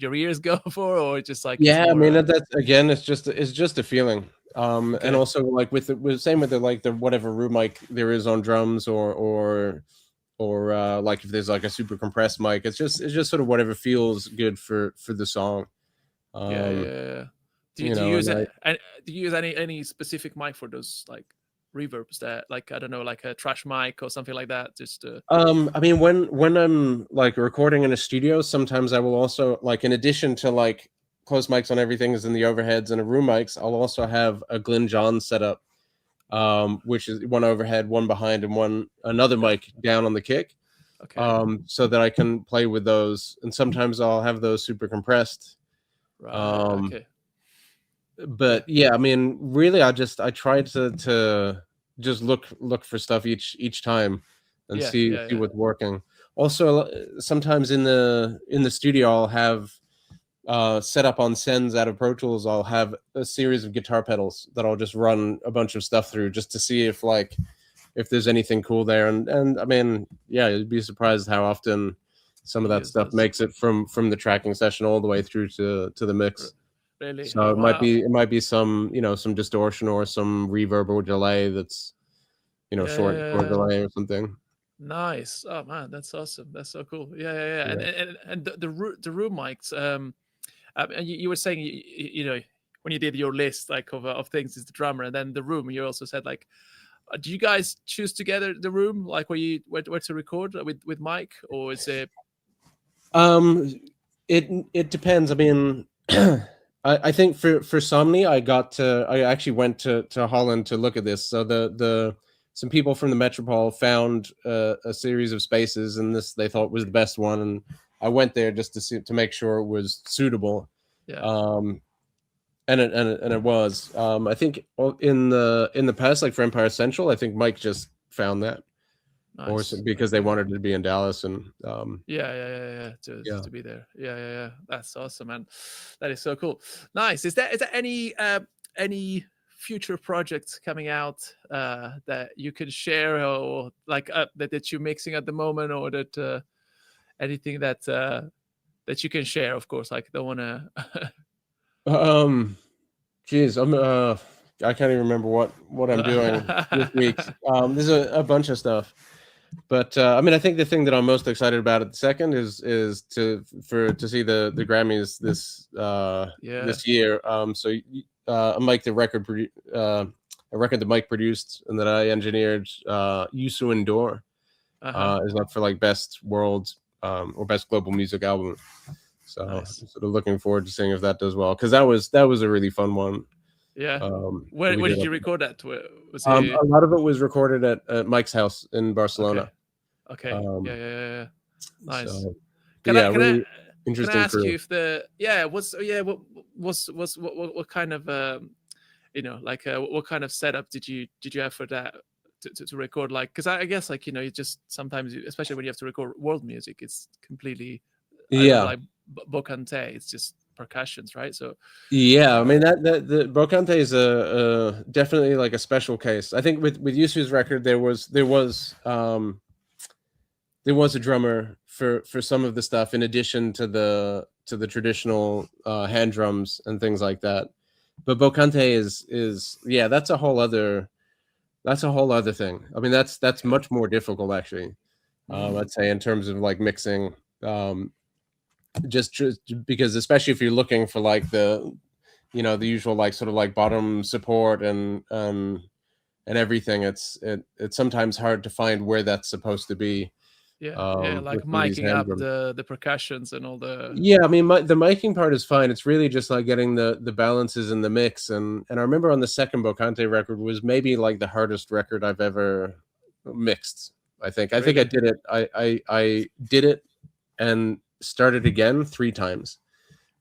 S1: your ears go for, or just like it's
S2: Yeah, I
S1: more
S2: mean that's again, it's just a feeling. And
S1: okay.
S2: also like with same with the like the whatever room mic there is on drums or like if there's like a super compressed mic, it's just sort of whatever feels good for the song.
S1: Yeah, yeah,
S2: Um,
S1: yeah.
S2: you
S1: Do you
S2: know,
S1: use
S2: and I
S1: do you use any specific mic for those like reverbs that, like, I don't know, like a trash mic or something like that? Just
S2: I mean when I'm like recording in a studio, sometimes I will also like in addition to like close mics on everything is in the overheads and a room mics, I'll also have a Glyn John setup, which is one overhead, one behind, and one another
S1: yeah.
S2: mic down on the kick.
S1: Okay.
S2: So that I can play with those. And sometimes I'll have those super compressed.
S1: Right.
S2: Um,
S1: Okay. Yeah.
S2: but yeah, I mean, really, I try to just look for stuff each time and
S1: Yeah.
S2: see
S1: Yeah.
S2: see
S1: Yeah.
S2: what's working. Also, sometimes in the studio, I'll have set up on sends out of Pro Tools. I'll have a series of guitar pedals that I'll just run a bunch of stuff through just to see if there's anything cool there. And I mean, yeah, you'd be surprised how often some of
S1: You
S2: that
S1: use
S2: stuff
S1: those.
S2: makes it from the tracking session all the way through to the
S1: R-
S2: mix.
S1: Really?
S2: So
S1: Oh wow.
S2: it might be some some distortion or some reverb or delay that's
S1: Yeah. Yeah.
S2: short
S1: Yeah.
S2: delay or something.
S1: Nice. Oh man, that's awesome. That's so cool. Yeah, yeah, yeah.
S2: Yeah.
S1: And the room mics. And you were saying you know, when you did your list like of things is the drummer, and then the room. You also said like, do you guys choose together the room, like where to record with Mike, or is it?
S2: Um, it depends. I mean, I think for Somni, I actually went to Holland to look at this. So the some people from the Metropole found a series of spaces, and this they thought was the best one, and I went there just to make sure it was suitable.
S1: Yeah,
S2: Um, and it was. I think in the past, like for Empire Central, I think Mike just found that, or
S1: nice.
S2: because they
S1: Okay.
S2: wanted it to be in Dallas, and
S1: Yeah, yeah, yeah, yeah.
S2: yeah.
S1: To be there. Yeah, yeah, yeah. That's awesome, man. That is so cool. Nice. Is there any future projects coming out that you can share, or like that you're mixing at the moment, or that anything that you can share? Of course, like don't want to.
S2: Um, Geez, I can't even remember what I'm doing this week. There's a bunch of stuff, but I mean, I think the thing that I'm most excited about at the second is to see the Grammys
S1: Yeah.
S2: this year. Mike, a record that Mike produced and that I engineered, Yusu Endure,
S1: Uh huh.
S2: is up for like best world or best global music album. So
S1: Nice.
S2: I'm sort of looking forward to seeing if that does well, because that was a really fun one.
S1: Yeah.
S2: That we
S1: Where
S2: did.
S1: did you record that? Was it?
S2: A lot of it was recorded at Mike's house in
S1: Okay.
S2: Barcelona.
S1: Okay. Yeah.
S2: Um,
S1: Yeah. Yeah. Yeah. Nice.
S2: so, but yeah,
S1: Can I
S2: really interesting
S1: ask you
S2: crew.
S1: if the yeah what's yeah what kind of you know, like what kind of setup did you have for that to record, like, because I guess, like, you know, you just sometimes especially when you have to record world music, it's completely, I don't know,
S2: Yeah,
S1: like Bokante, it's just percussions, right? So
S2: yeah. I
S1: uh
S2: mean that the Bokante is a definitely like a special case. I think with Yusu's record there was a drummer for some of the stuff in addition to the traditional hand drums and things like that. But Bokante is yeah, that's a whole other thing. I mean, that's
S1: okay.
S2: much more difficult actually.
S1: Mm,
S2: I'd say in terms of like mixing, um, just because especially if you're looking for like the usual like sort of like bottom support and everything, it's sometimes hard to find where that's supposed to be
S1: yeah, yeah, like
S2: with some of these
S1: miking
S2: hand
S1: up
S2: drums.
S1: the percussions and all the
S2: Yeah, I mean, the miking part is fine. It's really just like getting the balances in the mix. And I remember on the second Bocante record was maybe like the hardest record I've ever mixed. I think I
S1: really.
S2: did it. I did it and started again 3 times.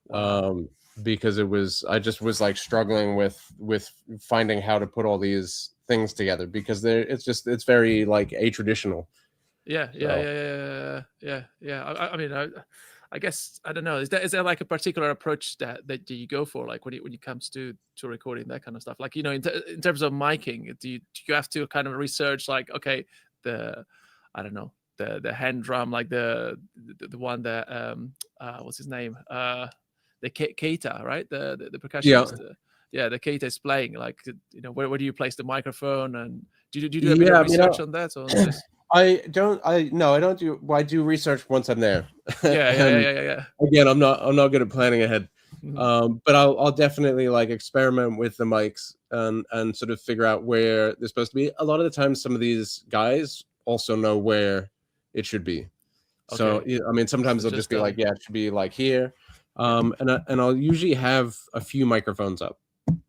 S1: Wow.
S2: Um, because I just was like struggling with finding how to put all these things together, because it's very like a traditional.
S1: Yeah. I mean, I guess I don't know. Is there like a particular approach that you go for, like when it comes to recording that kind of stuff? Like, in terms of miking, do you have to kind of research, like, okay, I don't know, the hand drum, like the one that what's his name, the Keita, right, the percussionist. Yeah, the Keita is playing, like, where do you place the microphone, and do you do a bit of research on that, or just
S2: I don't do. Well, I do research once I'm there.
S1: Yeah.
S2: Again, I'm not good at planning ahead.
S1: Mm-hmm.
S2: But I'll definitely like experiment with the mics and sort of figure out where they're supposed to be. A lot of the time, some of these guys also know where it should be. So
S1: Okay.
S2: I mean, sometimes
S1: So
S2: they'll just be like, yeah, it should be like here. And I'll usually have a few microphones up,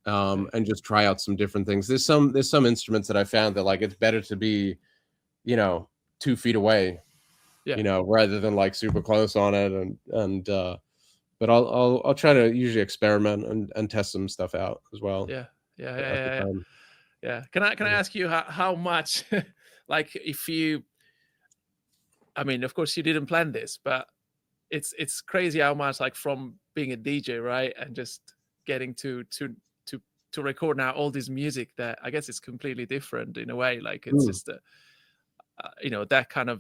S2: and just try out some different things. There's some instruments that I found that like it's better to be, 2 feet away, rather than like super close on it, and but I'll try to usually experiment and test some stuff out as well.
S1: Yeah.
S2: At the time.
S1: Yeah. Can I ask you how much, like, if you, I mean, of course you didn't plan this, but it's crazy how much, like, from being a DJ, right, and just getting to record now all this music that I guess is completely different in a way. Like, it's just that kind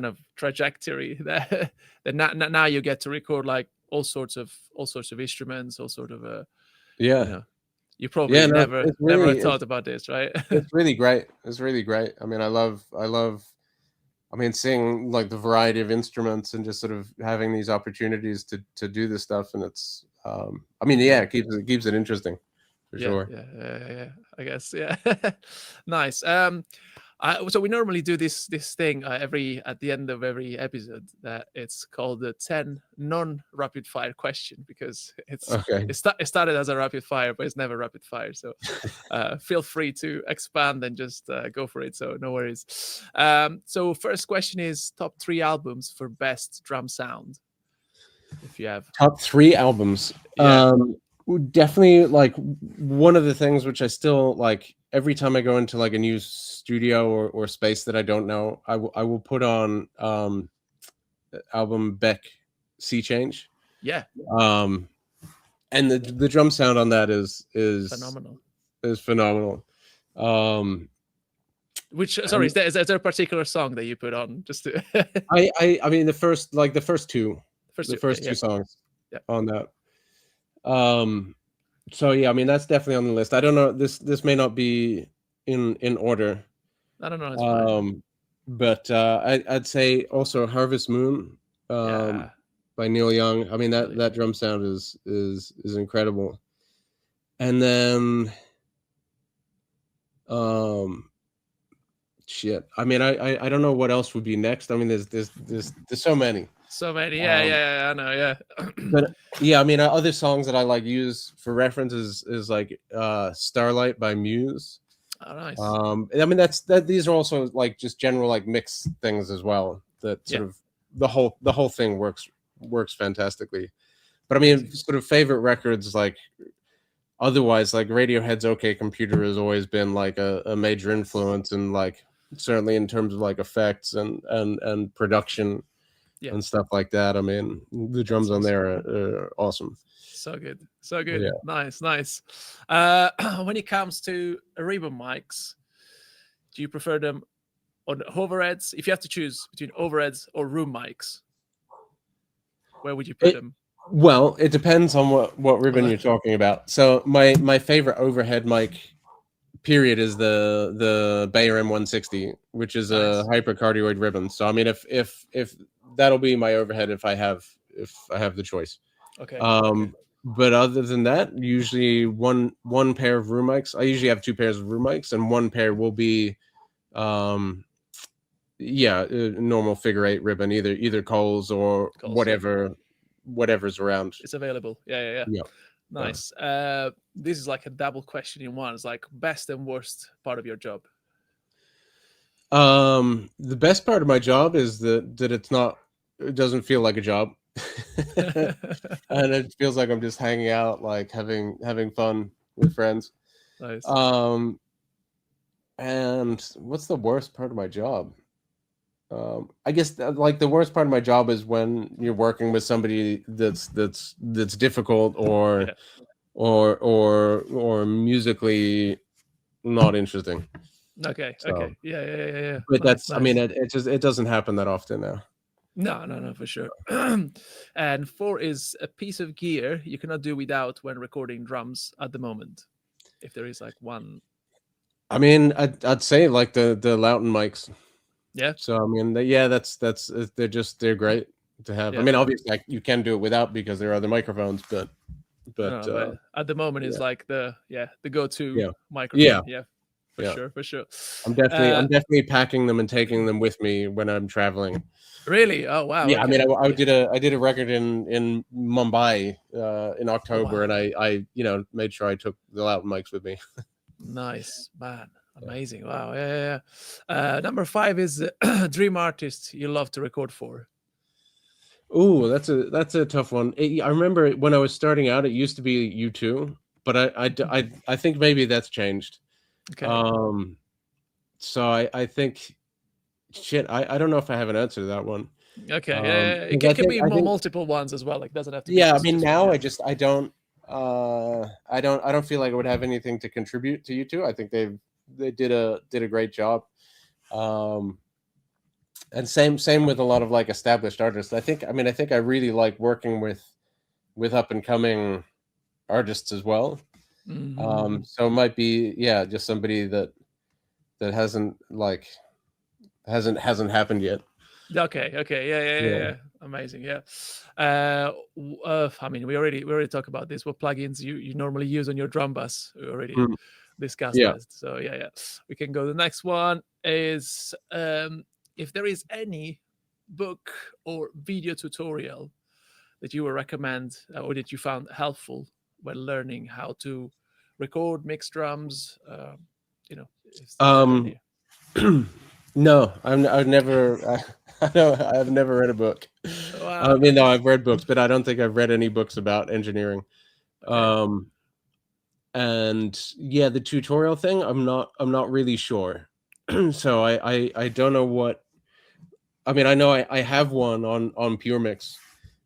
S1: of trajectory that now you get to record, like, all sorts of instruments, all sort of you probably never thought about this, right?
S2: It's really great. I mean, I love seeing like the variety of instruments and just sort of having these opportunities to do this stuff, and it's it keeps it interesting for sure.
S1: Yeah, I guess. Yeah. Nice. So we normally do this thing at the end of every episode, that it's called the 10 non-rapid fire question, because it started as a rapid fire, but it's never rapid fire. So feel free to expand and just go for it. So no worries. So first question is top 3 albums for best drum sound, if you have.
S2: Top 3 albums.
S1: Yeah.
S2: Definitely, like, one of the things which I still like every time I go into like a new studio or space that I don't know, I will put on album Beck Sea Change.
S1: Yeah.
S2: And the drum sound on that is
S1: phenomenal. Which, sorry, is there a particular song that you put on, just to
S2: I mean the first two songs on that. So yeah, I mean that's definitely on the list. I don't know, this may not be in order.
S1: I don't know. It's fine.
S2: But I'd say also Harvest Moon by Neil Young. I mean that drum sound is incredible. And then shit. I mean I don't know what else would be next. I mean there's so many.
S1: So many. Yeah, I know. Yeah.
S2: But yeah, I mean other songs that I like use for reference is like Starlight by Muse.
S1: Oh, nice.
S2: I mean these are also like just general like mixed things as well, that sort of the whole thing works fantastically. But I mean sort of favorite records, like otherwise, like Radiohead's OK Computer has always been like a major influence, and like certainly in terms of like effects and production and stuff like that. I mean the drums on there are awesome.
S1: So good. Yeah. Nice. When it comes to ribbon mics, do you prefer them on overheads? If you have to choose between overheads or room mics, where would you put them?
S2: Well, it depends on what ribbon you're talking about. So my favorite overhead mic period is the Bayer M160, which is a hypercardioid ribbon. So I mean if that'll be my overhead if I have the choice.
S1: Okay.
S2: But other than that, usually one pair of room mics. I usually have 2 pairs of room mics, and one pair will be normal figure 8 ribbon, either Coles or whatever's around.
S1: It's available. Yeah. Nice. This is like a double question in one. It's like best and worst part of your job.
S2: The best part of my job is that it doesn't feel like a job. And it feels like I'm just hanging out, like having fun with friends.
S1: Nice.
S2: And what's the worst part of my job? I guess like the worst part of my job is when you're working with somebody that's difficult
S1: Yeah.
S2: or musically not interesting.
S1: Okay.
S2: So,
S1: Okay. Yeah. Yeah. Yeah. Yeah.
S2: but
S1: Nice.
S2: that's I mean
S1: Nice.
S2: it doesn't happen that often now.
S1: No. No. No. For sure. And four is a piece of gear you cannot do without when recording drums at the moment. If there is like one.
S2: I mean, I'd say like the Loudon mics.
S1: Yeah.
S2: So I mean, yeah, that's they're great to have. I
S1: Yeah.
S2: mean, obviously like, you can do it without because there are other microphones, but
S1: No, but at the moment
S2: yeah,
S1: is like the go-to
S2: yeah, yeah,
S1: microphone. Yeah, for
S2: yeah.
S1: sure, for sure.
S2: I'm
S1: Uh,
S2: definitely packing them and taking them with me when I'm traveling.
S1: really? Oh wow.
S2: Yeah, I mean,
S1: Okay.
S2: I
S1: Yeah.
S2: did a record in Mumbai in
S1: Oh
S2: October, and
S1: wow.
S2: I made sure I took the Loudon mics with me.
S1: Nice man.
S2: Yeah.
S1: Amazing. Wow. Yeah. Yeah. Yeah. Number five is dream artist you love to record for.
S2: Ooh, that's a tough one. I remember when I was starting out, it used to be U2, but I think maybe that's changed.
S1: Okay.
S2: Um, so I think shit. I don't know if I have an answer to that one.
S1: Okay. Yeah. Yeah, it
S2: 'Cause
S1: can be
S2: I think
S1: multiple ones as well. Like doesn't have to be
S2: yeah. I mean,
S1: just one.
S2: now
S1: Yeah.
S2: I don't I don't feel like I would have anything to contribute to U2. I think they did a great job. Um, and same with a lot of like established artists. I think I really like working with up and coming artists as well.
S1: Mm-hmm.
S2: So it might be yeah, just somebody that hasn't happened yet.
S1: Okay. Okay. Yeah. Yeah. Yeah.
S2: Yeah.
S1: Yeah. Amazing. Yeah. I mean, we already talked about this. What plugins you normally use on your drum bus? We already
S2: Mm,
S1: discussed
S2: yeah.
S1: that. So yeah. Yeah. We can go. The next one is if there is any book or video tutorial that you would recommend or that you found helpful when learning how to record mix drums. If there's like
S2: Um,
S1: any.
S2: no, I've never. I know I've never read a book. I
S1: Wow.
S2: mean, no, I've read books, but I don't think I've read any books about engineering.
S1: Okay.
S2: Um, and yeah, the tutorial thing, I'm not really sure. So I don't know what. I mean, I know I have one on Pure Mix,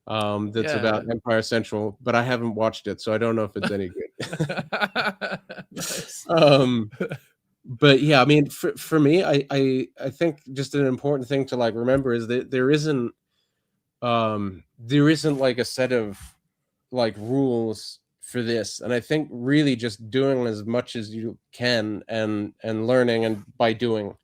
S2: that's about
S1: Yeah.
S2: Empire Central, but I haven't watched it, so I don't know if it's any good.
S1: Nice.
S2: um, but yeah, I mean, for me, I think just an important thing to like remember is that there isn't like a set of like rules for this, and I think really just doing as much as you can and learning and by doing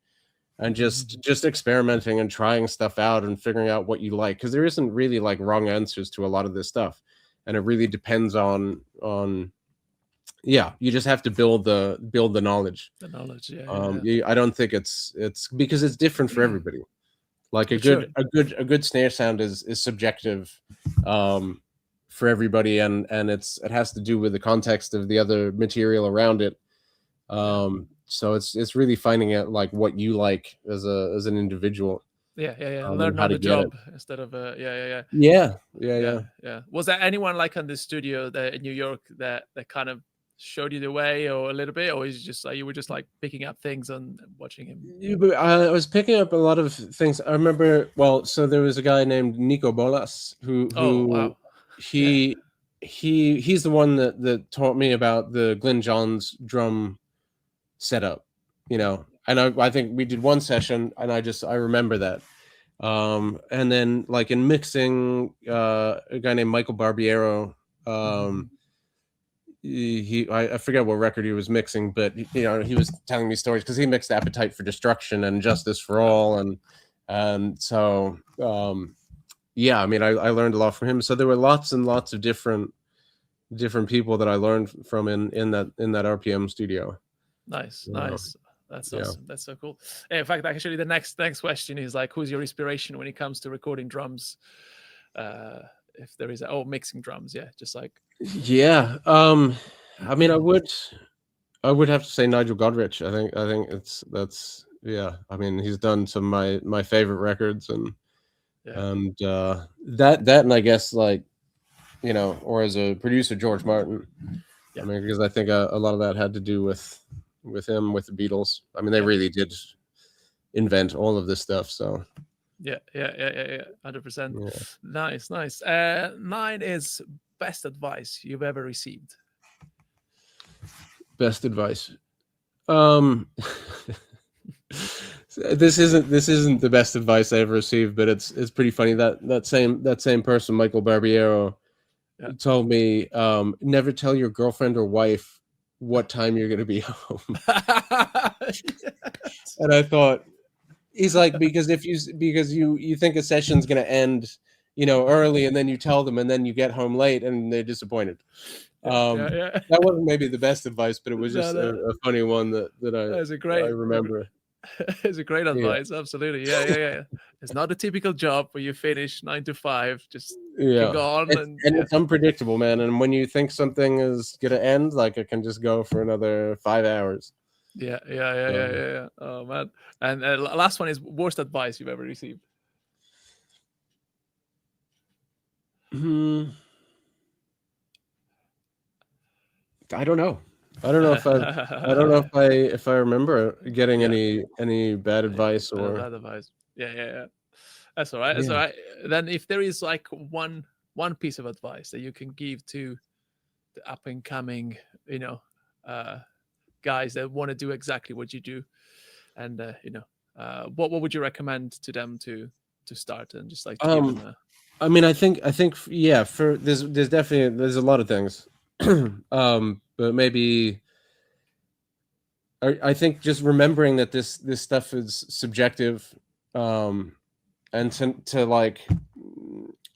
S2: and
S1: Mhm.
S2: just experimenting and trying stuff out and figuring out what you like, because there isn't really like wrong answers to a lot of this stuff, and it really depends on yeah, you just have to build the knowledge.
S1: The knowledge. Yeah. Yeah.
S2: I don't think it's because it's different for
S1: Yeah.
S2: everybody. Like
S1: For sure.
S2: a good snare sound is subjective um for everybody, and it has to do with the context of the other material around it.
S1: Yeah.
S2: So it's really finding out like what you like as an individual,
S1: Yeah. Yeah. Yeah.
S2: and
S1: Learn
S2: how
S1: on
S2: to
S1: the
S2: get it.
S1: job instead of yeah. Yeah. Yeah.
S2: Yeah, yeah,
S1: Yeah.
S2: yeah.
S1: Yeah. Was there anyone like on the studio that in New York that kind of showed you the way or a little bit, or is it just like you were just like picking up things and watching him?
S2: Yeah, but I was picking up a lot of things. I remember, well, so there was a guy named Nico Bolas
S1: Oh
S2: who
S1: wow. Yeah.
S2: he he's the one that taught me about the Glyn Johns drum setup, you know. And I think we did one session, and I remember that. And then like in mixing, a guy named Michael Barbiero,
S1: Mhm.
S2: I forget what record he was mixing, but you know, he was telling me stories because he mixed Appetite for Destruction and Justice for
S1: Wow.
S2: All, and so yeah, I mean, I learned a lot from him. So there were lots and lots of different people that I learned from in that RPM studio.
S1: Nice,
S2: Uh,
S1: nice. That's
S2: yeah.
S1: awesome. That's so cool. In fact, actually, the next question is like, who's your inspiration when it comes to recording drums? Uh, if there is, mixing drums, yeah, just like,
S2: Yeah. I mean, I would have to say Nigel Godrich. I think that's yeah. I mean, he's done some of my favorite records,
S1: yeah,
S2: and that and I guess like, you know, or as a producer, George Martin. I
S1: yeah,
S2: mean, because I think a lot of that had to do with with him, with the Beatles. I mean, they
S1: Yeah.
S2: really did invent all of this stuff. So
S1: Yeah. 100%.
S2: yeah.
S1: Nice. 9 is best advice you've ever received.
S2: Best advice. Um, this isn't the best advice I ever received, but it's pretty funny that that same person, Michael Barbiero,
S1: Yeah.
S2: told me, never tell your girlfriend or wife what time you're going to be home. And I thought, he's like, because you think a session's going to end, early, and then you tell them, and then you get home late and they're disappointed.
S1: Yeah.
S2: That wasn't maybe the best advice, but it was just
S1: No.
S2: a funny one that
S1: That's a
S2: I
S1: great.
S2: remember.
S1: It's a great
S2: Yeah.
S1: advice. Absolutely. Yeah. It's not a typical job where you finish 9 to 5, just
S2: Yeah.
S1: can go on
S2: It's,
S1: and
S2: and
S1: yeah.
S2: it's unpredictable, man. And when you think something is going to end, like, it can just go for another 5 hours.
S1: Yeah. Oh man. And last one is worst advice you've ever received.
S2: I don't know. I don't know if I remember getting
S1: Yeah.
S2: any bad advice or
S1: Bad advice. Yeah. That's all right. That's
S2: yeah.
S1: all right. Then if there is like one piece of advice that you can give to the up and coming, guys that want to do exactly what you do, and what would you recommend to them to start and just like to give them a
S2: I mean, I think yeah, for there's definitely there's a lot of things. But maybe I think just remembering that this stuff is subjective, and to like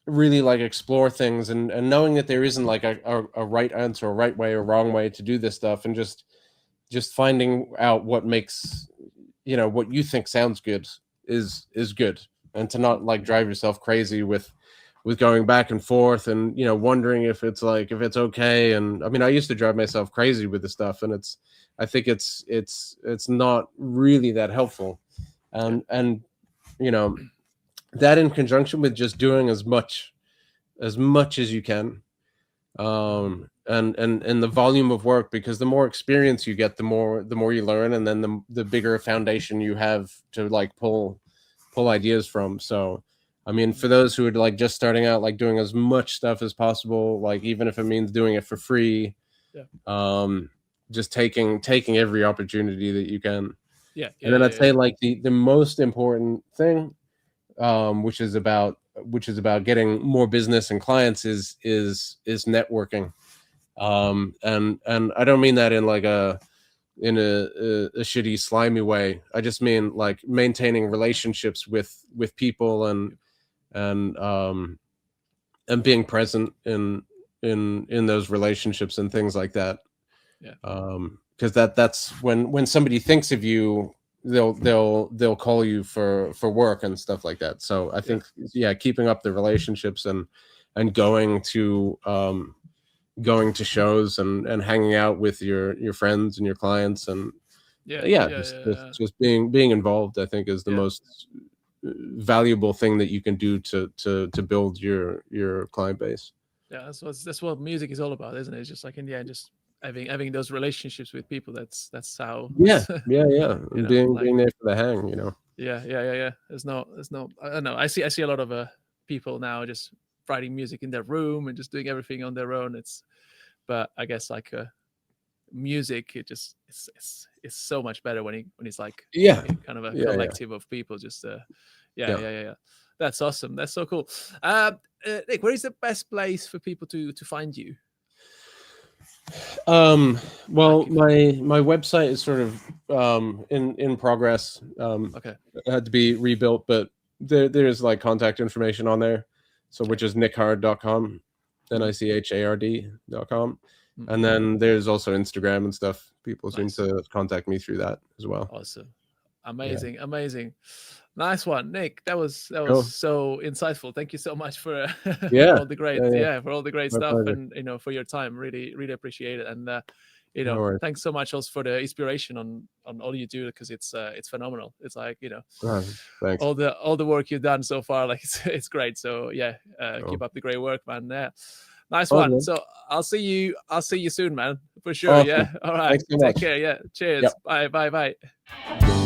S2: really like explore things, and knowing that there isn't like a right answer, a right way or wrong way to do this stuff, and just finding out what makes what you think sounds good is good, and to not like drive yourself crazy with going back and forth, and wondering if it's okay. And I mean, I used to drive myself crazy with the stuff, and I think it's not really that helpful. And that in conjunction with just doing as much as you can, and the volume of work, because the more experience you get, the more you learn, and then the bigger foundation you have to like pull ideas from. So I mean, for those who are like just starting out, like doing as much stuff as possible, like even if it means doing it for free, just taking every opportunity that you can. And then I'd say like the most important thing, which is about getting more business and clients, is networking. And I don't mean that in like a shitty, slimy way. I just mean like maintaining relationships with people, and being present in those relationships and things like that. Because that's when somebody thinks of you, they'll call you for work and stuff like that. So I think keeping up the relationships, and going to shows, and hanging out with your friends and your clients, and just being involved, I think, is the most valuable thing that you can do to build your client base.
S1: Yeah, that's what music is all about, isn't it? It's just like in the end, just having those relationships with people. That's how
S2: yeah and being there for the hang.
S1: Yeah. There's no I don't know. I see a lot of people now just writing music in their room and just doing everything on their own. But I guess like music, it just it's so much better when it's like kind of a collective of people. Just yeah. That's awesome. That's so cool. Nick, where is the best place for people to find you?
S2: Well, my website is sort of in progress.
S1: Okay.
S2: It had to be rebuilt, but there's like contact information on there. So which is nichard.com, NICHARD.com. And then there's also Instagram and stuff. People seem to contact me through that as well.
S1: Awesome. Amazing. Nice one, Nick. That was so insightful. Thank you so much for for all the great
S2: My
S1: stuff,
S2: pleasure.
S1: and for your time. Really appreciate it. And
S2: No
S1: thanks so much also for the inspiration on all you do, because it's phenomenal. It's like
S2: thanks.
S1: all the work you've done so far, like it's great. So keep up the great work, man. Nice
S2: All
S1: one.
S2: good.
S1: So I'll see you soon, man, for sure.
S2: Awesome.
S1: Yeah. All right.
S2: Thanks so
S1: Take
S2: much.
S1: care. Yeah. Cheers.
S2: Yep.
S1: Bye. Bye. Bye.